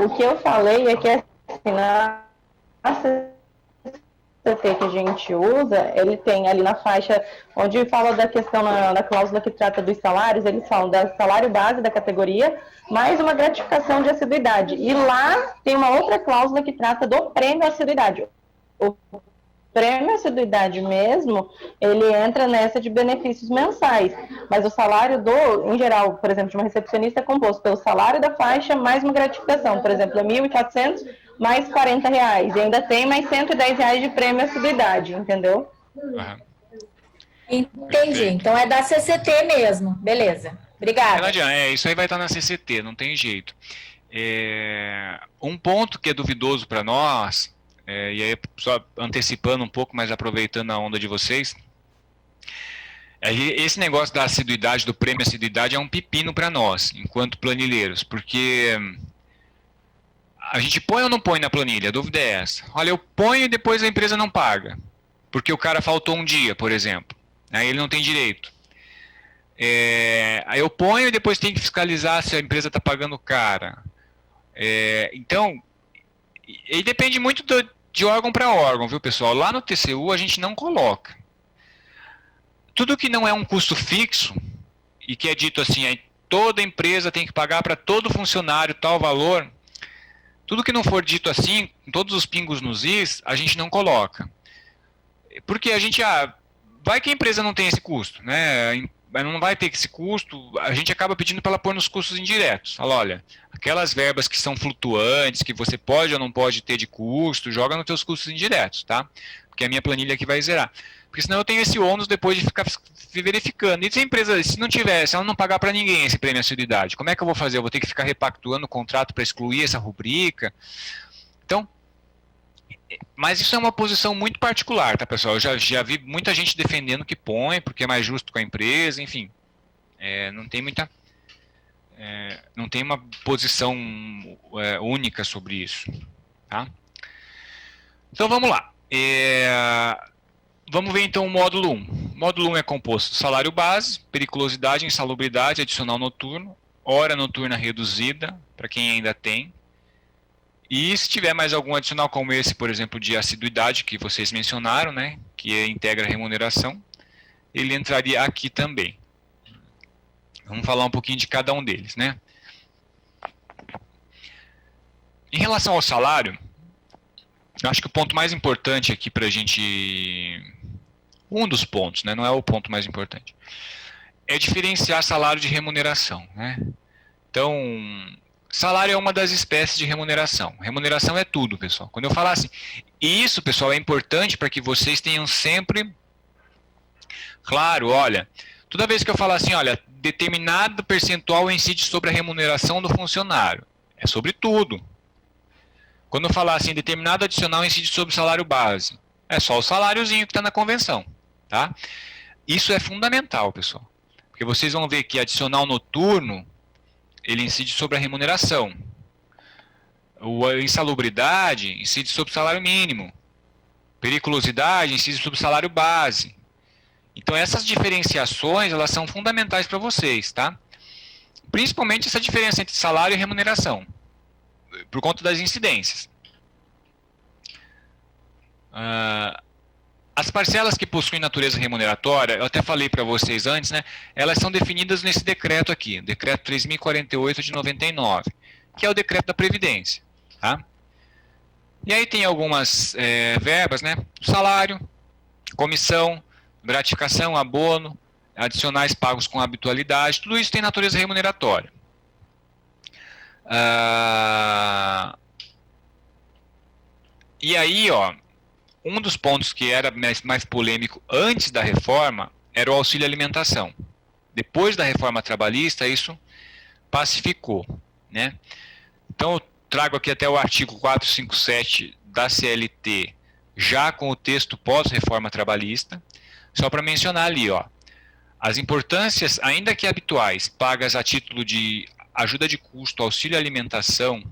Speaker 6: O que eu falei é que assim, na CT que a gente usa, ele tem ali na faixa, onde fala da questão da cláusula que trata dos salários, eles falam do salário base da categoria, mais uma gratificação de assiduidade. E lá tem uma outra cláusula que trata do prêmio assiduidade. O prêmio assiduidade mesmo, ele entra nessa de benefícios mensais, mas o salário em geral, por exemplo, de uma recepcionista é composto pelo salário da faixa mais uma gratificação, por exemplo, é R$ 1.400 mais R$40, e ainda tem mais R$110 de prêmio assiduidade, entendeu?
Speaker 3: Entendi, então é da CCT mesmo, beleza, obrigada.
Speaker 2: Isso aí vai estar na CCT, não tem jeito. Um ponto que é duvidoso para nós, e aí só antecipando um pouco, mas aproveitando a onda de vocês, esse negócio da assiduidade, do prêmio assiduidade é um pepino para nós, enquanto planilheiros, porque a gente põe ou não põe na planilha? A dúvida é essa. Olha, eu ponho e depois a empresa não paga, porque o cara faltou um dia, por exemplo, aí ele não tem direito. Aí eu ponho e depois tem que fiscalizar se a empresa está pagando o cara. Então, e depende muito de órgão para órgão, viu, pessoal? Lá no TCU a gente não coloca. Tudo que não é um custo fixo, e que é dito assim, toda empresa tem que pagar para todo funcionário tal valor, tudo que não for dito assim, com todos os pingos nos is, a gente não coloca. Porque a gente, vai que a empresa não tem esse custo, né? Não vai ter esse custo, a gente acaba pedindo para ela pôr nos custos indiretos. Fala, olha, aquelas verbas que são flutuantes, que você pode ou não pode ter de custo, joga nos teus custos indiretos, tá? Porque a minha planilha aqui vai zerar. Porque senão eu tenho esse ônus depois de ficar verificando. E se a empresa, se ela não pagar para ninguém esse prêmio assiduidade, como é que eu vou fazer? Eu vou ter que ficar repactuando o contrato para excluir essa rubrica? Então, mas isso é uma posição muito particular, tá, pessoal? Eu já vi muita gente defendendo que põe, porque é mais justo com a empresa, enfim. Não tem muita... não tem uma posição única sobre isso, tá? Então, vamos lá. Vamos ver então o módulo 1. O módulo 1 é composto de salário base, periculosidade, insalubridade, adicional noturno, hora noturna reduzida, para quem ainda tem. E se tiver mais algum adicional como esse, por exemplo, de assiduidade, que vocês mencionaram, né, que integra a remuneração, ele entraria aqui também. Vamos falar um pouquinho de cada um deles, né? Em relação ao salário, eu acho que o ponto mais importante aqui para a gente... Um dos pontos, né, não é o ponto mais importante, é diferenciar salário de remuneração, né? Então, salário é uma das espécies de remuneração. Remuneração é tudo, pessoal. Quando eu falar assim, isso, pessoal, é importante para que vocês tenham sempre claro, olha, toda vez que eu falar assim, olha, determinado percentual incide sobre a remuneração do funcionário, é sobre tudo. Quando eu falar assim, determinado adicional incide sobre o salário base, é só o saláriozinho que está na convenção, tá? Isso é fundamental, pessoal, porque vocês vão ver que adicional noturno, ele incide sobre a remuneração. A insalubridade incide sobre o salário mínimo. Periculosidade incide sobre o salário base. Então essas diferenciações, elas são fundamentais para vocês, tá? Principalmente essa diferença entre salário e remuneração, por conta das incidências. As parcelas que possuem natureza remuneratória, eu até falei para vocês antes, né? Elas são definidas nesse decreto aqui, decreto 3.048 de 99, que é o decreto da Previdência, tá? E aí tem algumas verbas, né? Salário, comissão, gratificação, abono, adicionais pagos com habitualidade, tudo isso tem natureza remuneratória. E aí, ó, um dos pontos que era mais polêmico antes da reforma era o auxílio alimentação. Depois da reforma trabalhista, isso pacificou, né? Então, eu trago aqui até o artigo 457 da CLT, já com o texto pós-reforma trabalhista, só para mencionar ali, ó, as importâncias, ainda que habituais, pagas a título de ajuda de custo, auxílio alimentação,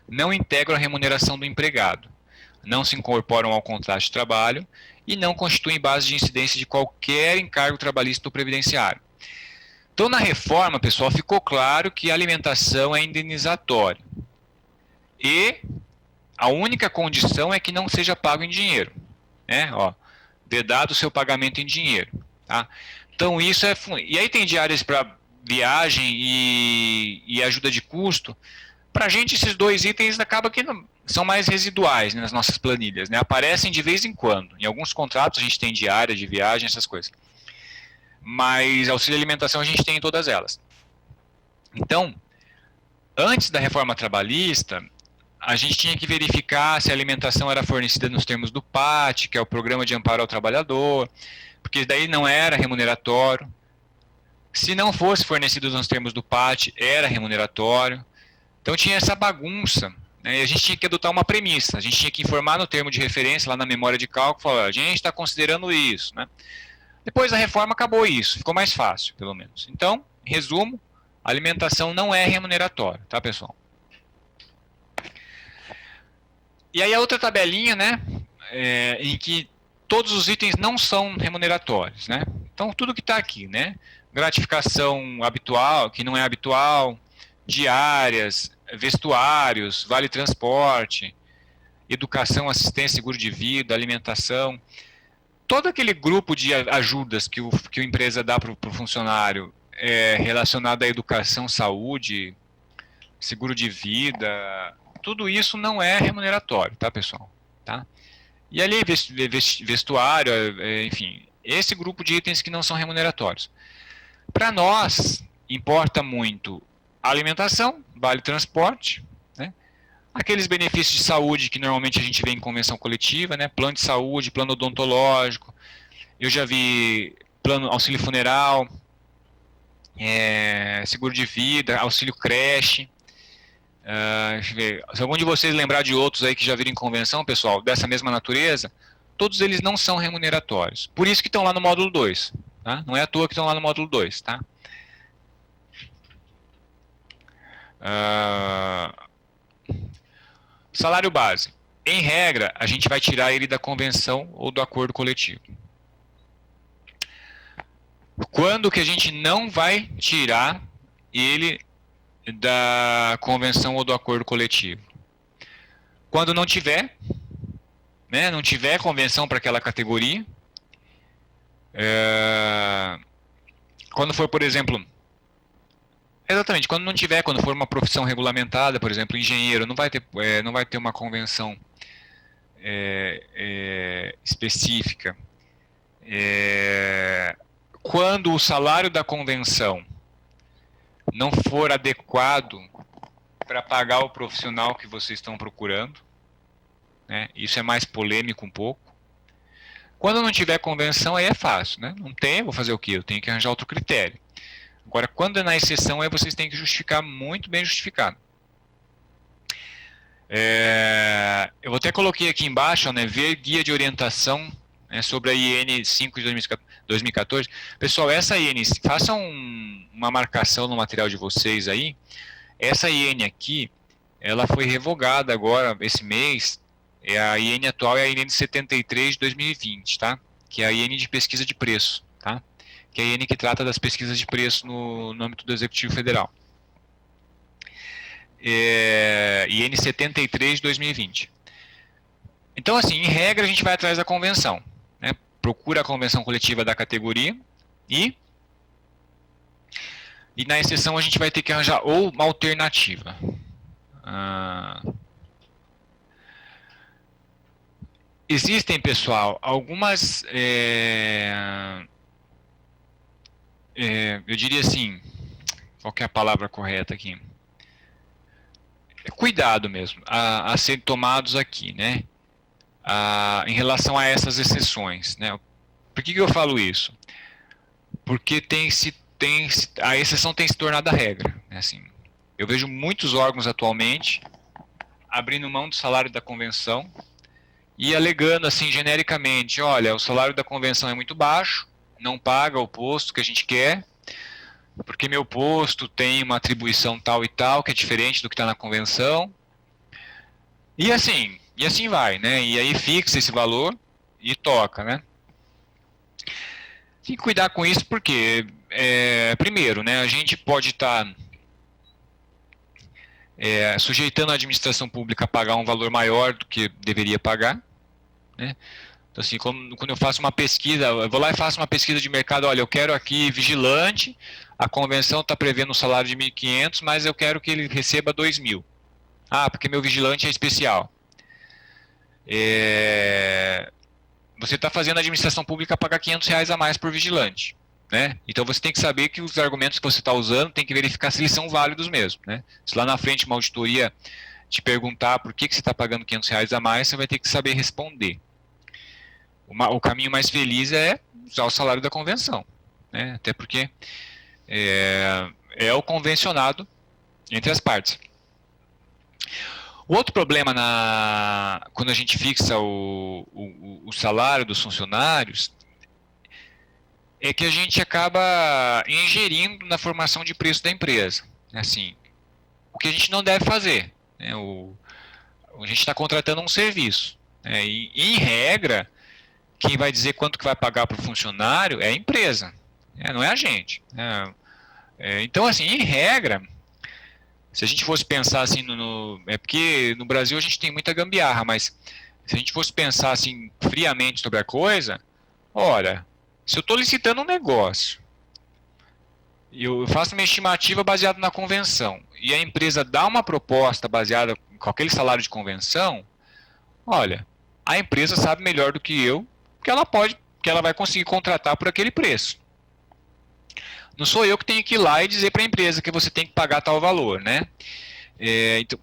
Speaker 2: não integram a remuneração do empregado, não se incorporam ao contrato de trabalho e não constituem base de incidência de qualquer encargo trabalhista ou previdenciário. Então, na reforma, pessoal, ficou claro que a alimentação é indenizatória. E A única condição é que não seja pago em dinheiro, né? Ó, vedado o seu pagamento em dinheiro, tá? Então isso e aí tem diárias para viagem e ajuda de custo. Para a gente esses dois itens acabam que são mais residuais, né, nas nossas planilhas, né? Aparecem de vez em quando. Em alguns contratos a gente tem diária de viagem, essas coisas. Mas auxílio alimentação a gente tem em todas elas. Então, antes da reforma trabalhista, a gente tinha que verificar se a alimentação era fornecida nos termos do PAT, que é o Programa de Amparo ao Trabalhador, porque daí não era remuneratório. Se não fosse fornecido nos termos do PAT, era remuneratório. Então tinha essa bagunça, né? E a gente tinha que adotar uma premissa, a gente tinha que informar no termo de referência, lá na memória de cálculo, falar, a gente está considerando isso, né? Depois da reforma acabou isso, ficou mais fácil, pelo menos. Então, em resumo, a alimentação não é remuneratória, tá, pessoal? E aí a outra tabelinha, né, em que todos os itens não são remuneratórios, né? Então, tudo que está aqui, né? Gratificação habitual, que não é habitual, diárias, vestuários, vale transporte, educação, assistência, seguro de vida, alimentação. Todo aquele grupo de ajudas que a empresa dá para o funcionário relacionado à educação, saúde, seguro de vida, tudo isso não é remuneratório, tá, pessoal? Tá? E ali, vestuário, enfim, esse grupo de itens que não são remuneratórios. Para nós, importa muito a alimentação, vale transporte, né? Aqueles benefícios de saúde que normalmente a gente vê em convenção coletiva, né? Plano de saúde, plano odontológico, eu já vi plano auxílio funeral, seguro de vida, auxílio creche. Deixa eu ver. Se algum de vocês lembrar de outros aí que já viram em convenção, pessoal, dessa mesma natureza, todos eles não são remuneratórios. Por isso que estão lá no módulo 2. Tá? Não é à toa que estão lá no módulo 2. Tá? Salário base. Em regra, a gente vai tirar ele da convenção ou do acordo coletivo. Quando que a gente não vai tirar ele da convenção ou do acordo coletivo? Quando não tiver, né, não tiver convenção para aquela categoria. Quando for, por exemplo, exatamente, quando não tiver, quando for uma profissão regulamentada, por exemplo, engenheiro, não vai ter uma convenção específica. Quando o salário da convenção não for adequado para pagar o profissional que vocês estão procurando, né? Isso é mais polêmico um pouco. Quando não tiver convenção, aí é fácil, né? Não tem, vou fazer o quê? Eu tenho que arranjar outro critério. Agora, quando é na exceção, aí vocês têm que justificar muito bem justificado. Eu até coloquei aqui embaixo, né, ver guia de orientação, né, sobre a IN 5 de 2014. Pessoal, essa IN, façam uma marcação no material de vocês aí. Essa IN aqui, ela foi revogada agora, esse mês. A IN atual é a IN 73 de 2020, tá? Que é a IN de pesquisa de preço, tá? Que é a IN que trata das pesquisas de preço no âmbito do Executivo Federal. IN 73 de 2020. Então, assim, em regra, a gente vai atrás da convenção, né? Procura a convenção coletiva da categoria e na exceção a gente vai ter que arranjar ou uma alternativa. Existem, pessoal, algumas, eu diria assim, qual que é a palavra correta aqui? Cuidado mesmo, a serem tomados aqui, né? Em relação a essas exceções, né? Por que eu falo isso? Porque a exceção tem se tornado a regra, né? Assim, eu vejo muitos órgãos atualmente abrindo mão do salário da convenção e alegando assim genericamente, olha, o salário da convenção é muito baixo, não paga o posto que a gente quer, porque meu posto tem uma atribuição tal e tal, que é diferente do que está na convenção. E assim vai, né? E aí fixa esse valor e toca, né? Tem que cuidar com isso porque, primeiro, né, a gente pode estar sujeitando a administração pública a pagar um valor maior do que deveria pagar, né? Então, assim, quando eu faço uma pesquisa, eu vou lá e faço uma pesquisa de mercado, olha, eu quero aqui vigilante, a convenção está prevendo um salário de 1.500, mas eu quero que ele receba 2.000. Ah, porque meu vigilante é especial. Você está fazendo a administração pública pagar R$500 a mais por vigilante, né? Então você tem que saber que os argumentos que você está usando tem que verificar se eles são válidos mesmo, né? Se lá na frente uma auditoria te perguntar por que você está pagando R$500 a mais, você vai ter que saber responder. O caminho mais feliz é usar o salário da convenção, né? Até porque é o convencionado entre as partes. O outro problema quando a gente fixa o salário dos funcionários é que a gente acaba ingerindo na formação de preço da empresa. Assim, o que a gente não deve fazer, né? A gente está contratando um serviço, né? E, em regra, quem vai dizer quanto que vai pagar para o funcionário é a empresa, não é a gente. Então, assim, em regra, se a gente fosse pensar assim, é porque no Brasil a gente tem muita gambiarra, mas se a gente fosse pensar assim friamente sobre a coisa, olha, se eu estou licitando um negócio, eu faço uma estimativa baseada na convenção, e a empresa dá uma proposta baseada com aquele salário de convenção, olha, a empresa sabe melhor do que eu que ela vai conseguir contratar por aquele preço. Não sou eu que tenho que ir lá e dizer para a empresa que você tem que pagar tal valor, né? Então,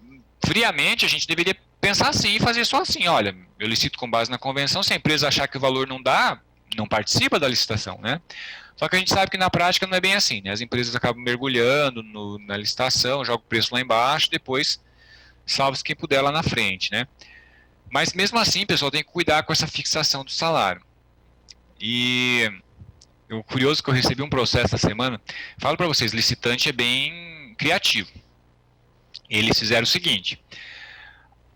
Speaker 2: friamente, a gente deveria pensar assim e fazer só assim, olha, eu licito com base na convenção, se a empresa achar que o valor não dá, não participa da licitação, né? Só que a gente sabe que na prática não é bem assim, né? As empresas acabam mergulhando na licitação, jogam o preço lá embaixo, depois salva-se quem puder lá na frente, né? Mas mesmo assim, pessoal, tem que cuidar com essa fixação do salário. E o curioso é que eu recebi um processo essa semana, falo para vocês, licitante é bem criativo. Eles fizeram o seguinte,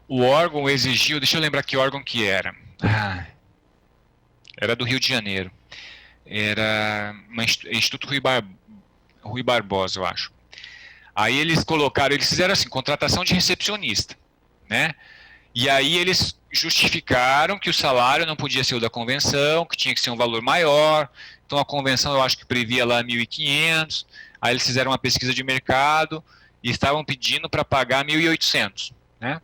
Speaker 2: o órgão exigiu, deixa eu lembrar que órgão que era. Era do Rio de Janeiro. Era Instituto Rui Barbosa, eu acho. Aí eles fizeram assim, contratação de recepcionista, né? E aí eles justificaram que o salário não podia ser o da convenção, que tinha que ser um valor maior. Então a convenção eu acho que previa lá 1.500. Aí eles fizeram uma pesquisa de mercado e estavam pedindo para pagar 1.800, né?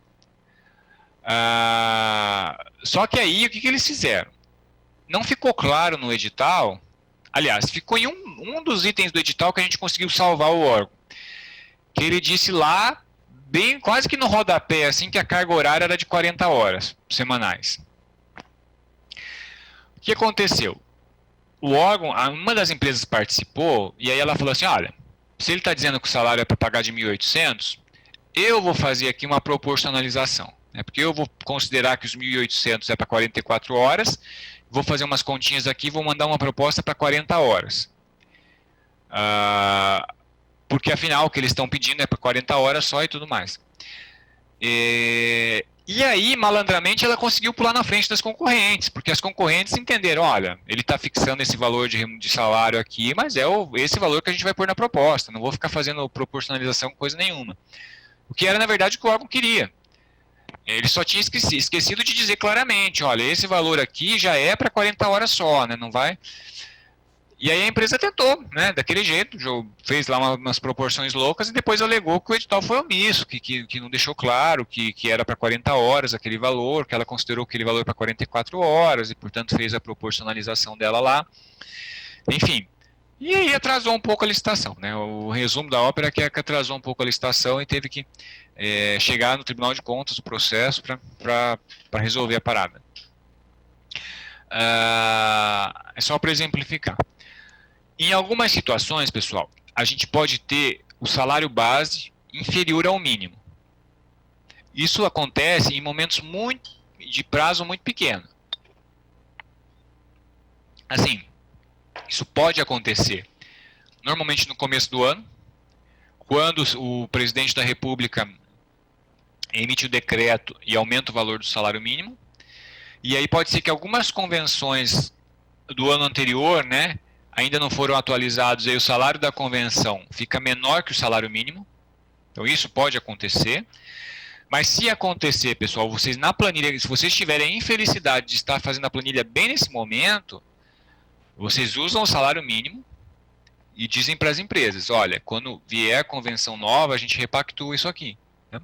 Speaker 2: Só que aí o que eles fizeram? Não ficou claro no edital, aliás, ficou em um dos itens do edital que a gente conseguiu salvar o órgão, que ele disse lá, bem quase que no rodapé, assim, que a carga horária era de 40 horas semanais. O que aconteceu? O órgão, uma das empresas participou, e aí ela falou assim, olha, se ele está dizendo que o salário é para pagar de 1.800, eu vou fazer aqui uma proporcionalização, né? Porque eu vou considerar que os 1.800 é para 44 horas, vou fazer umas continhas aqui, vou mandar uma proposta para 40 horas. Porque afinal o que eles estão pedindo é para 40 horas só e tudo mais. E aí, malandramente, ela conseguiu pular na frente das concorrentes, porque as concorrentes entenderam, olha, ele está fixando esse valor de salário aqui, mas é esse valor que a gente vai pôr na proposta, não vou ficar fazendo proporcionalização com coisa nenhuma. O que era, na verdade, o que o órgão queria. Ele só tinha esquecido de dizer claramente, olha, esse valor aqui já é para 40 horas só, né, não vai... E aí a empresa tentou, né, daquele jeito, fez lá umas proporções loucas e depois alegou que o edital foi omisso, que não deixou claro que era para 40 horas aquele valor, que ela considerou aquele valor para 44 horas e, portanto, fez a proporcionalização dela lá. Enfim, e aí atrasou um pouco a licitação, né, o resumo da ópera é que atrasou um pouco a licitação e teve que chegar no Tribunal de Contas o processo para resolver a parada. É só para exemplificar. Em algumas situações, pessoal, a gente pode ter o salário base inferior ao mínimo. Isso acontece em momentos de prazo muito pequeno. Assim, isso pode acontecer normalmente no começo do ano, quando o presidente da República emite o decreto e aumenta o valor do salário mínimo. E aí pode ser que algumas convenções do ano anterior, né, ainda não foram atualizados, aí o salário da convenção fica menor que o salário mínimo, Então isso pode acontecer. Mas se acontecer, pessoal, vocês na planilha, se vocês tiverem a infelicidade de estar fazendo a planilha bem nesse momento, vocês usam o salário mínimo e dizem para as empresas, olha, quando vier a convenção nova, a gente repactua isso aqui. Né?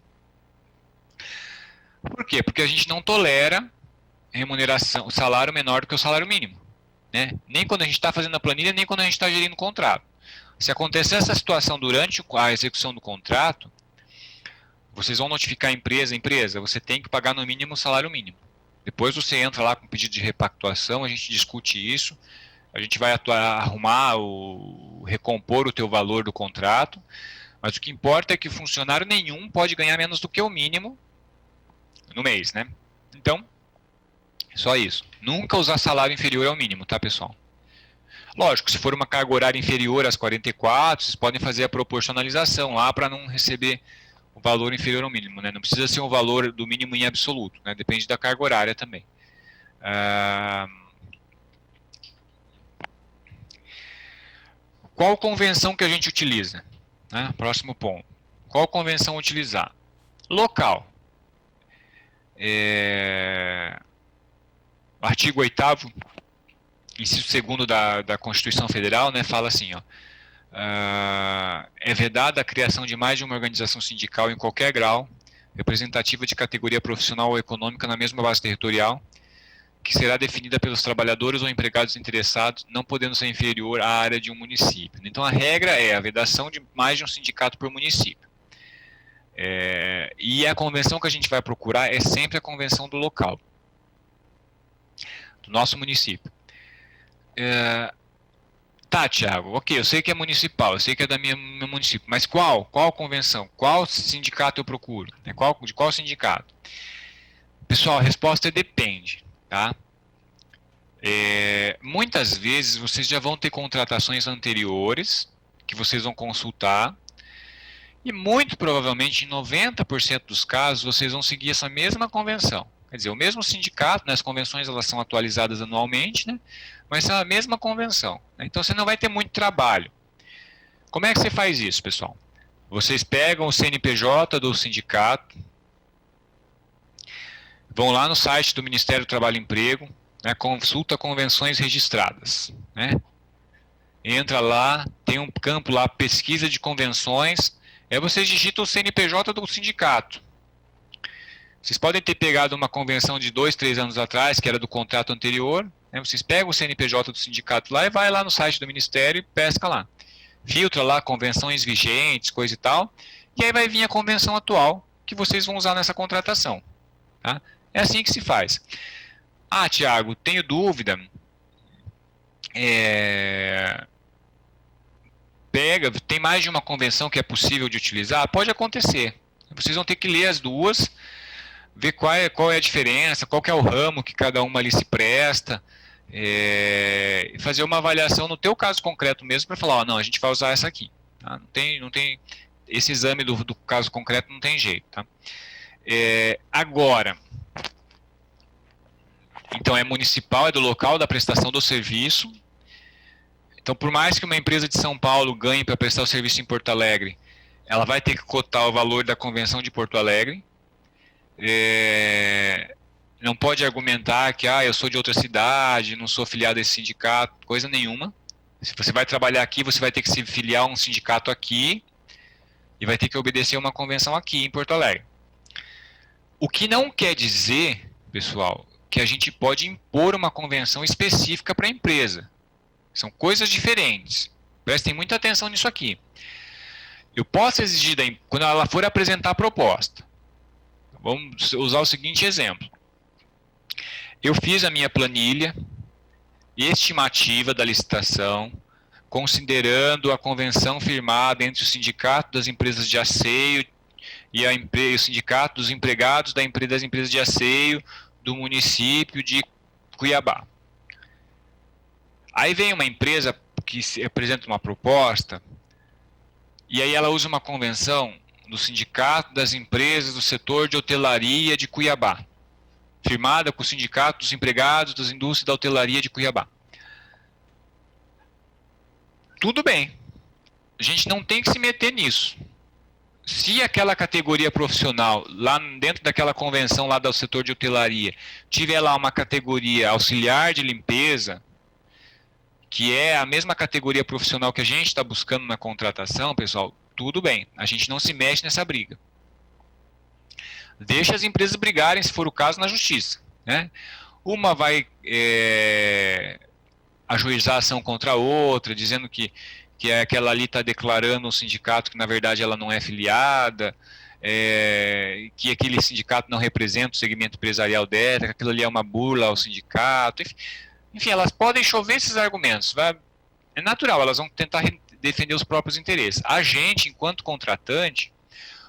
Speaker 2: Por quê? Porque a gente não tolera remuneração, o salário menor do que o salário mínimo. Né? Nem quando a gente está fazendo a planilha, nem quando a gente está gerindo o contrato. Se acontecer essa situação durante a execução do contrato, vocês vão notificar a empresa, você tem que pagar no mínimo o salário mínimo. Depois você entra lá com pedido de repactuação, a gente discute isso, a gente vai arrumar, recompor o teu valor do contrato, mas o que importa é que funcionário nenhum pode ganhar menos do que o mínimo no mês, né? Então, só isso. Nunca usar salário inferior ao mínimo, tá, pessoal? Lógico, se for uma carga horária inferior às 44, vocês podem fazer a proporcionalização lá para não receber o valor inferior ao mínimo, né? Não precisa ser um valor do mínimo em absoluto, né? Depende da carga horária também. Qual convenção que a gente utiliza? Né? Próximo ponto. Qual convenção utilizar? Local. Artigo 8º, inciso 2º da Constituição Federal, né, fala assim, ó, é vedada a criação de mais de uma organização sindical em qualquer grau, representativa de categoria profissional ou econômica na mesma base territorial, que será definida pelos trabalhadores ou empregados interessados, não podendo ser inferior à área de um município. Então, a regra é a vedação de mais de um sindicato por município. E a convenção que a gente vai procurar é sempre a convenção do local, do nosso município. Tá, Thiago, ok, eu sei que é municipal, eu sei que é meu município, mas qual convenção? Qual sindicato eu procuro? De qual sindicato? Pessoal, a resposta é depende. Tá? Muitas vezes vocês já vão ter contratações anteriores que vocês vão consultar e muito provavelmente em 90% dos casos vocês vão seguir essa mesma convenção. Quer dizer, o mesmo sindicato, né, as convenções elas são atualizadas anualmente, né, mas são a mesma convenção. Né, então você não vai ter muito trabalho. Como é que você faz isso, pessoal? Vocês pegam o CNPJ do sindicato, vão lá no site do Ministério do Trabalho e Emprego, né, consulta convenções registradas. Né? Entra lá, tem um campo lá, pesquisa de convenções, aí vocês digitam o CNPJ do sindicato. Vocês podem ter pegado uma convenção de 2, 3 anos atrás, que era do contrato anterior, né, vocês pegam o CNPJ do sindicato lá e vai lá no site do Ministério e pesca lá. Filtra lá convenções vigentes, coisa e tal, e aí vai vir a convenção atual que vocês vão usar nessa contratação. Tá? É assim que se faz. Ah, Thiago, tenho dúvida. Tem mais de uma convenção que é possível de utilizar? Pode acontecer. Vocês vão ter que ler as duas, ver qual é a diferença, qual que é o ramo que cada uma ali se presta, e fazer uma avaliação no teu caso concreto mesmo para falar, não, a gente vai usar essa aqui. Tá? Não tem esse exame do caso concreto não tem jeito. Tá? Agora, então é municipal, é do local da prestação do serviço. Então, por mais que uma empresa de São Paulo ganhe para prestar o serviço em Porto Alegre, ela vai ter que cotar o valor da convenção de Porto Alegre. Não pode argumentar que eu sou de outra cidade, não sou filiado a esse sindicato, coisa nenhuma. Se você vai trabalhar aqui, você vai ter que se filiar a um sindicato aqui e vai ter que obedecer uma convenção aqui em Porto Alegre. O que não quer dizer, pessoal, que a gente pode impor uma convenção específica para a empresa. São coisas diferentes. Prestem muita atenção nisso aqui. Eu posso exigir, quando ela for apresentar a proposta, vamos usar o seguinte exemplo. Eu fiz a minha planilha estimativa da licitação, considerando a convenção firmada entre o Sindicato das Empresas de Asseio e o Sindicato dos Empregados das Empresas de Asseio do município de Cuiabá. Aí vem uma empresa que apresenta uma proposta e aí ela usa uma convenção do Sindicato das Empresas do Setor de Hotelaria de Cuiabá, firmada com o Sindicato dos Empregados das Indústrias da Hotelaria de Cuiabá. Tudo bem, a gente não tem que se meter nisso. se aquela categoria profissional, lá dentro daquela convenção lá do setor de hotelaria, tiver lá uma categoria auxiliar de limpeza, que é a mesma categoria profissional que a gente está buscando na contratação, pessoal, tudo bem, a gente não se mexe nessa briga. Deixa as empresas brigarem, se for o caso, na justiça, né? Uma vai ajuizar a ação contra a outra, dizendo que aquela ali está declarando um sindicato que na verdade ela não é filiada, que aquele sindicato não representa o segmento empresarial dela, que aquilo ali é uma burla ao sindicato, enfim, elas podem chover esses argumentos, é natural, elas vão tentar defender os próprios interesses. A gente, enquanto contratante,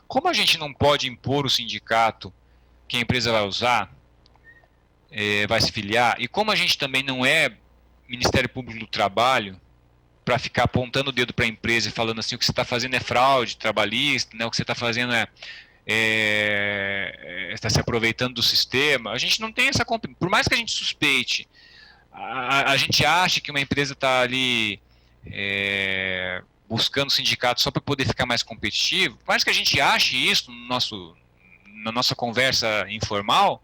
Speaker 2: como a gente não pode impor o sindicato que a empresa vai usar, vai se filiar, e como a gente também não é Ministério Público do Trabalho, para ficar apontando o dedo para a empresa e falando assim, o que você está fazendo é fraude trabalhista, né, o que você está fazendo está se aproveitando do sistema, a gente não tem essa competência. Por mais que a gente suspeite, a gente acha que uma empresa está ali buscando sindicato só para poder ficar mais competitivo, por mais que a gente ache isso na nossa conversa informal,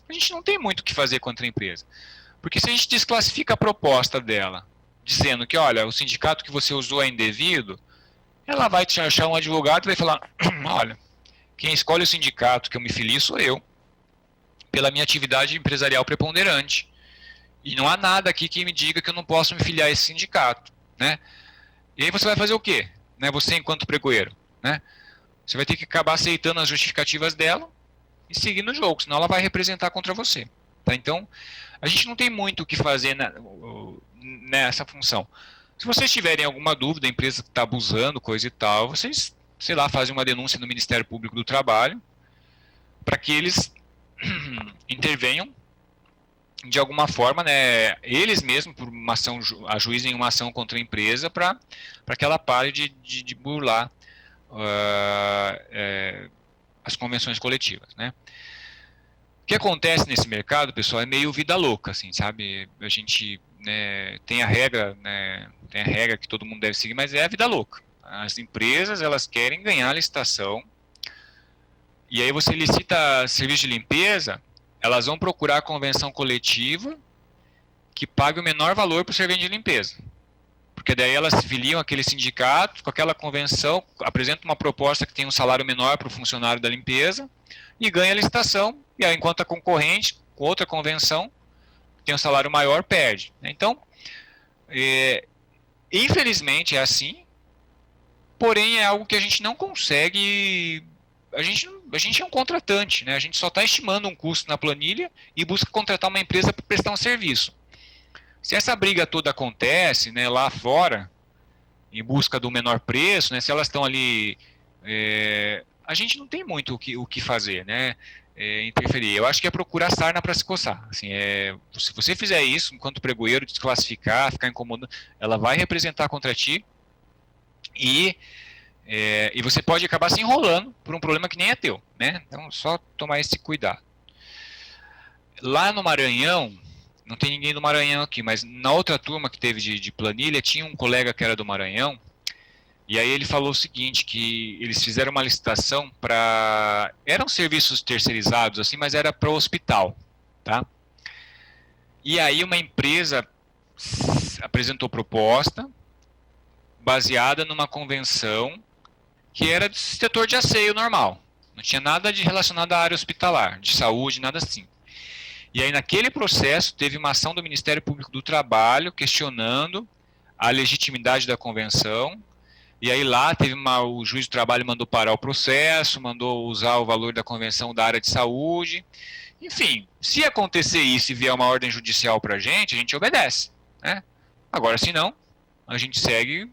Speaker 2: a gente não tem muito o que fazer contra a empresa. Porque se a gente desclassifica a proposta dela, dizendo que, olha, o sindicato que você usou é indevido, ela vai te achar um advogado e vai falar, olha, quem escolhe o sindicato que eu me filio sou eu, pela minha atividade empresarial preponderante. E não há nada aqui que me diga que eu não posso me filiar a esse sindicato, né? E aí você vai fazer o quê? Né? Você enquanto pregoeiro, né? Você vai ter que acabar aceitando as justificativas dela e seguindo o jogo, senão ela vai representar contra você. Tá? Então, a gente não tem muito o que fazer nessa função. Se vocês tiverem alguma dúvida, a empresa está abusando, coisa e tal, vocês, sei lá, fazem uma denúncia no Ministério Público do Trabalho para que eles intervenham de alguma forma, né, eles mesmos, por uma ação, ajuizem uma ação contra a empresa para que ela pare de burlar as convenções coletivas, né. O que acontece nesse mercado, pessoal, é meio vida louca, assim, sabe? A gente, né, tem a regra que todo mundo deve seguir, mas é a vida louca. As empresas, elas querem ganhar a licitação, e aí você licita serviço de limpeza, elas vão procurar a convenção coletiva que pague o menor valor para o serviço de limpeza. Porque daí elas se filiam àquele sindicato, com aquela convenção, apresentam uma proposta que tem um salário menor para o funcionário da limpeza, e ganha a licitação, e aí, enquanto a concorrente, com outra convenção, tem um salário maior, perde. Então, infelizmente é assim, porém é algo que a gente não consegue. A gente é um contratante, né? A gente só está estimando um custo na planilha e busca contratar uma empresa para prestar um serviço. Se essa briga toda acontece, né, lá fora, em busca do menor preço, né, se elas estão ali, a gente não tem muito o que fazer, né? Interferir. Eu acho que é procurar sarna para se coçar. Assim, se você fizer isso, enquanto pregoeiro, desclassificar, ficar incomodando, ela vai representar contra ti e você pode acabar se enrolando por um problema que nem é teu, né? Então, só tomar esse cuidado. Lá no Maranhão, não tem ninguém do Maranhão aqui, mas na outra turma que teve de planilha, tinha um colega que era do Maranhão, e aí ele falou o seguinte, que eles fizeram uma licitação para... Eram serviços terceirizados, assim, mas era para o hospital, tá? E aí uma empresa apresentou proposta, baseada numa convenção que era do setor de asseio normal. Não tinha nada relacionado à área hospitalar, de saúde, nada assim. E aí naquele processo teve uma ação do Ministério Público do Trabalho questionando a legitimidade da convenção. E aí lá teve o juiz do trabalho mandou parar o processo, mandou usar o valor da convenção da área de saúde. Enfim, se acontecer isso e vier uma ordem judicial para a gente obedece, né? Agora, se não, a gente segue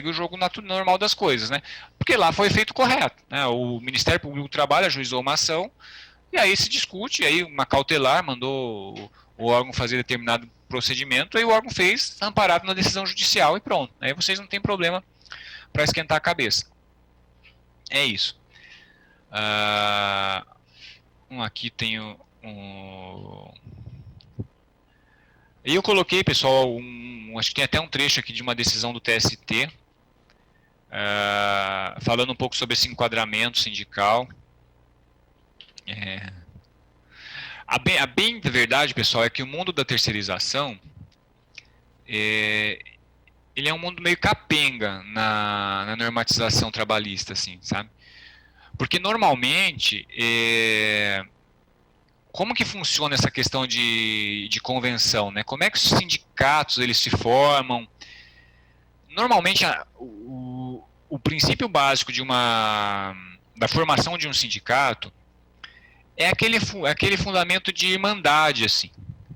Speaker 2: o jogo normal das coisas, né? Porque lá foi feito correto, né? O Ministério Público do Trabalho ajuizou uma ação, e aí se discute, aí uma cautelar mandou o órgão fazer determinado procedimento, aí o órgão fez, amparado na decisão judicial e pronto. Aí vocês não tem problema para esquentar a cabeça. É isso. Aqui tenho E eu coloquei, pessoal, acho que tem até um trecho aqui de uma decisão do TST, falando um pouco sobre esse enquadramento sindical. A bem da verdade, pessoal, é que o mundo da terceirização, ele é um mundo meio capenga na normatização trabalhista, assim, sabe? Porque normalmente, como que funciona essa questão de convenção, né? Como é que os sindicatos eles se formam? Normalmente, o princípio básico da formação de um sindicato é aquele fundamento de irmandade, assim.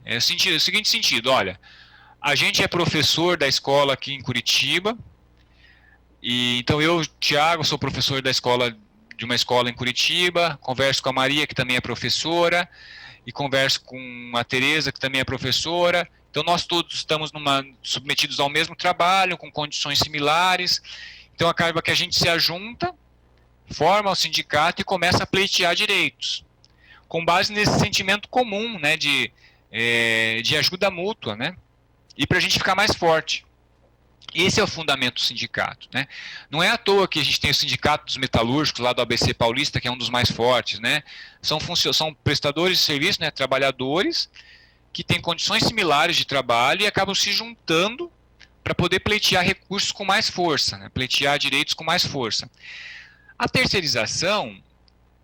Speaker 2: É o seguinte sentido, olha, a gente é professor da escola aqui em Curitiba, e então eu, Thiago, sou professor de uma escola em Curitiba, converso com a Maria, que também é professora, e converso com a Tereza, que também é professora. Então nós todos estamos submetidos ao mesmo trabalho, com condições similares. Então acaba que a gente se ajunta, forma o sindicato e começa a pleitear direitos, com base nesse sentimento comum, né, de ajuda mútua, né, e para a gente ficar mais forte. Esse é o fundamento do sindicato, né? Não é à toa que a gente tem o sindicato dos metalúrgicos lá do ABC Paulista, que é um dos mais fortes, né? São prestadores de serviço, né, trabalhadores que têm condições similares de trabalho e acabam se juntando para poder pleitear recursos com mais força, né? Pleitear direitos com mais força. A terceirização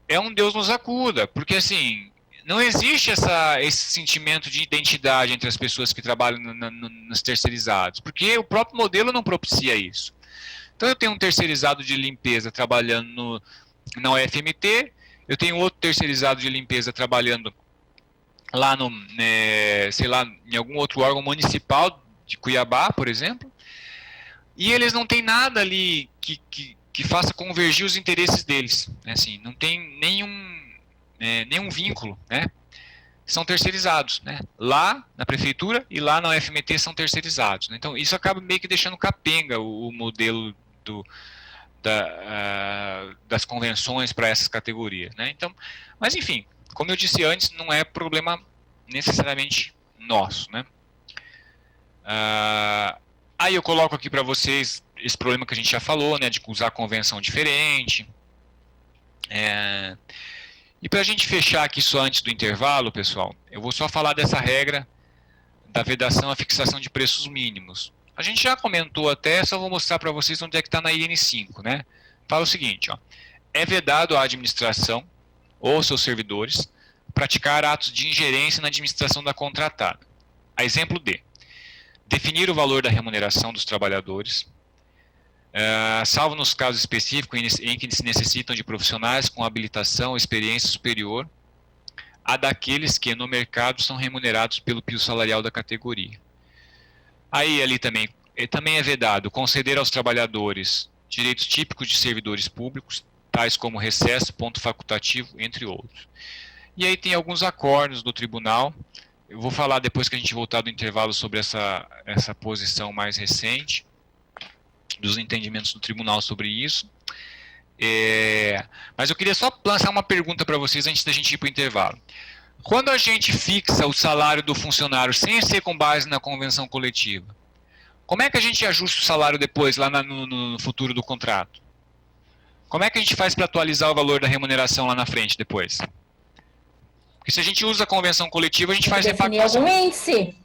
Speaker 2: é um Deus nos acuda, porque assim, não existe esse sentimento de identidade entre as pessoas que trabalham nos terceirizados, porque o próprio modelo não propicia isso. Então eu tenho um terceirizado de limpeza trabalhando na UFMT, eu tenho outro terceirizado de limpeza trabalhando lá sei lá, em algum outro órgão municipal de Cuiabá, por exemplo, e eles não têm nada ali que faça convergir os interesses deles, né? Assim, não tem nenhum vínculo, né? São terceirizados, né? Lá na prefeitura e lá na UFMT são terceirizados, né? Então isso acaba meio que deixando capenga o modelo das convenções para essas categorias, né? Então, mas enfim, como eu disse antes, não é problema necessariamente nosso, né? Aí eu coloco aqui para vocês esse problema que a gente já falou, né, de usar convenção diferente. E para a gente fechar aqui só antes do intervalo, pessoal, eu vou só falar dessa regra da vedação à fixação de preços mínimos. A gente já comentou até, só vou mostrar para vocês onde é que está na IN5, né? Fala o seguinte, ó, é vedado à administração ou seus servidores praticar atos de ingerência na administração da contratada. A exemplo de definir o valor da remuneração dos trabalhadores, salvo nos casos específicos em que se necessitam de profissionais com habilitação ou experiência superior a daqueles que no mercado são remunerados pelo piso salarial da categoria. Aí ali também é vedado conceder aos trabalhadores direitos típicos de servidores públicos, tais como recesso, ponto facultativo, entre outros. E aí tem alguns acordos do tribunal. Eu vou falar depois que a gente voltar do intervalo sobre essa posição mais recente, dos entendimentos do tribunal sobre isso. Mas eu queria só lançar uma pergunta para vocês antes da gente ir para o intervalo. Quando a gente fixa o salário do funcionário sem ser com base na convenção coletiva, como é que a gente ajusta o salário depois, lá no futuro do contrato? Como é que a gente faz para atualizar o valor da remuneração lá na frente depois? Porque se a gente usa a convenção coletiva, a gente faz repactuação.
Speaker 3: Definir algum índice.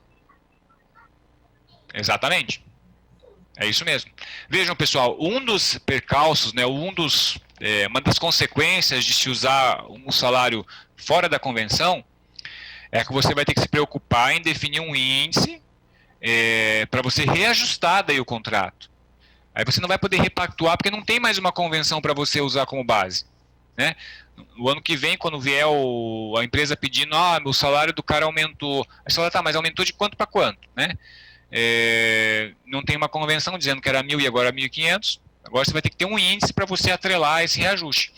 Speaker 2: Exatamente. É isso mesmo. Vejam, pessoal, um dos percalços, né, uma das consequências de se usar um salário fora da convenção é que você vai ter que se preocupar em definir um índice para você reajustar daí o contrato. Aí você não vai poder repactuar porque não tem mais uma convenção para você usar como base, né? No ano que vem, quando vier a empresa pedindo, o salário do cara aumentou, aí você fala, tá, mas aumentou de quanto para quanto, né? Não tem uma convenção dizendo que era 1.000 e agora 1.500, agora você vai ter que ter um índice para você atrelar esse reajuste.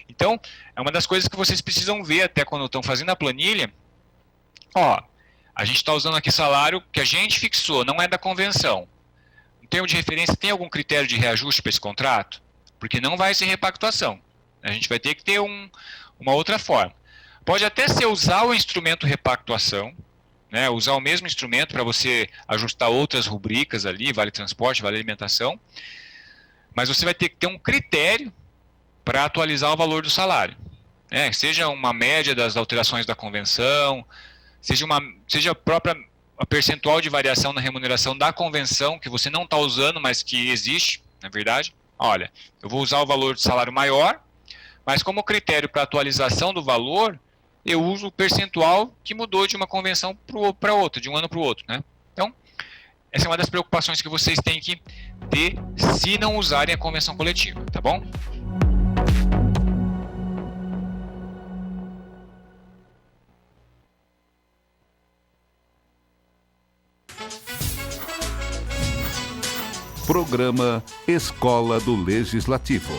Speaker 2: Então, é uma das coisas que vocês precisam ver até quando estão fazendo a planilha. Ó, a gente está usando aqui salário que a gente fixou, não é da convenção. Em termos de referência, tem algum critério de reajuste para esse contrato? Porque não vai ser repactuação. A gente vai ter que ter uma outra forma. Pode até ser usar o instrumento repactuação, né, usar o mesmo instrumento para você ajustar outras rubricas ali, vale transporte, vale alimentação, mas você vai ter que ter um critério para atualizar o valor do salário. Seja uma média das alterações da convenção, seja a percentual de variação na remuneração da convenção, que você não está usando, mas que existe, na verdade. Olha, eu vou usar o valor do salário maior, mas como critério para atualização do valor, eu uso o percentual que mudou de uma convenção para outra, de um ano para o outro, né? Então, essa é uma das preocupações que vocês têm que ter se não usarem a convenção coletiva, tá bom?
Speaker 1: Programa Escola do Legislativo.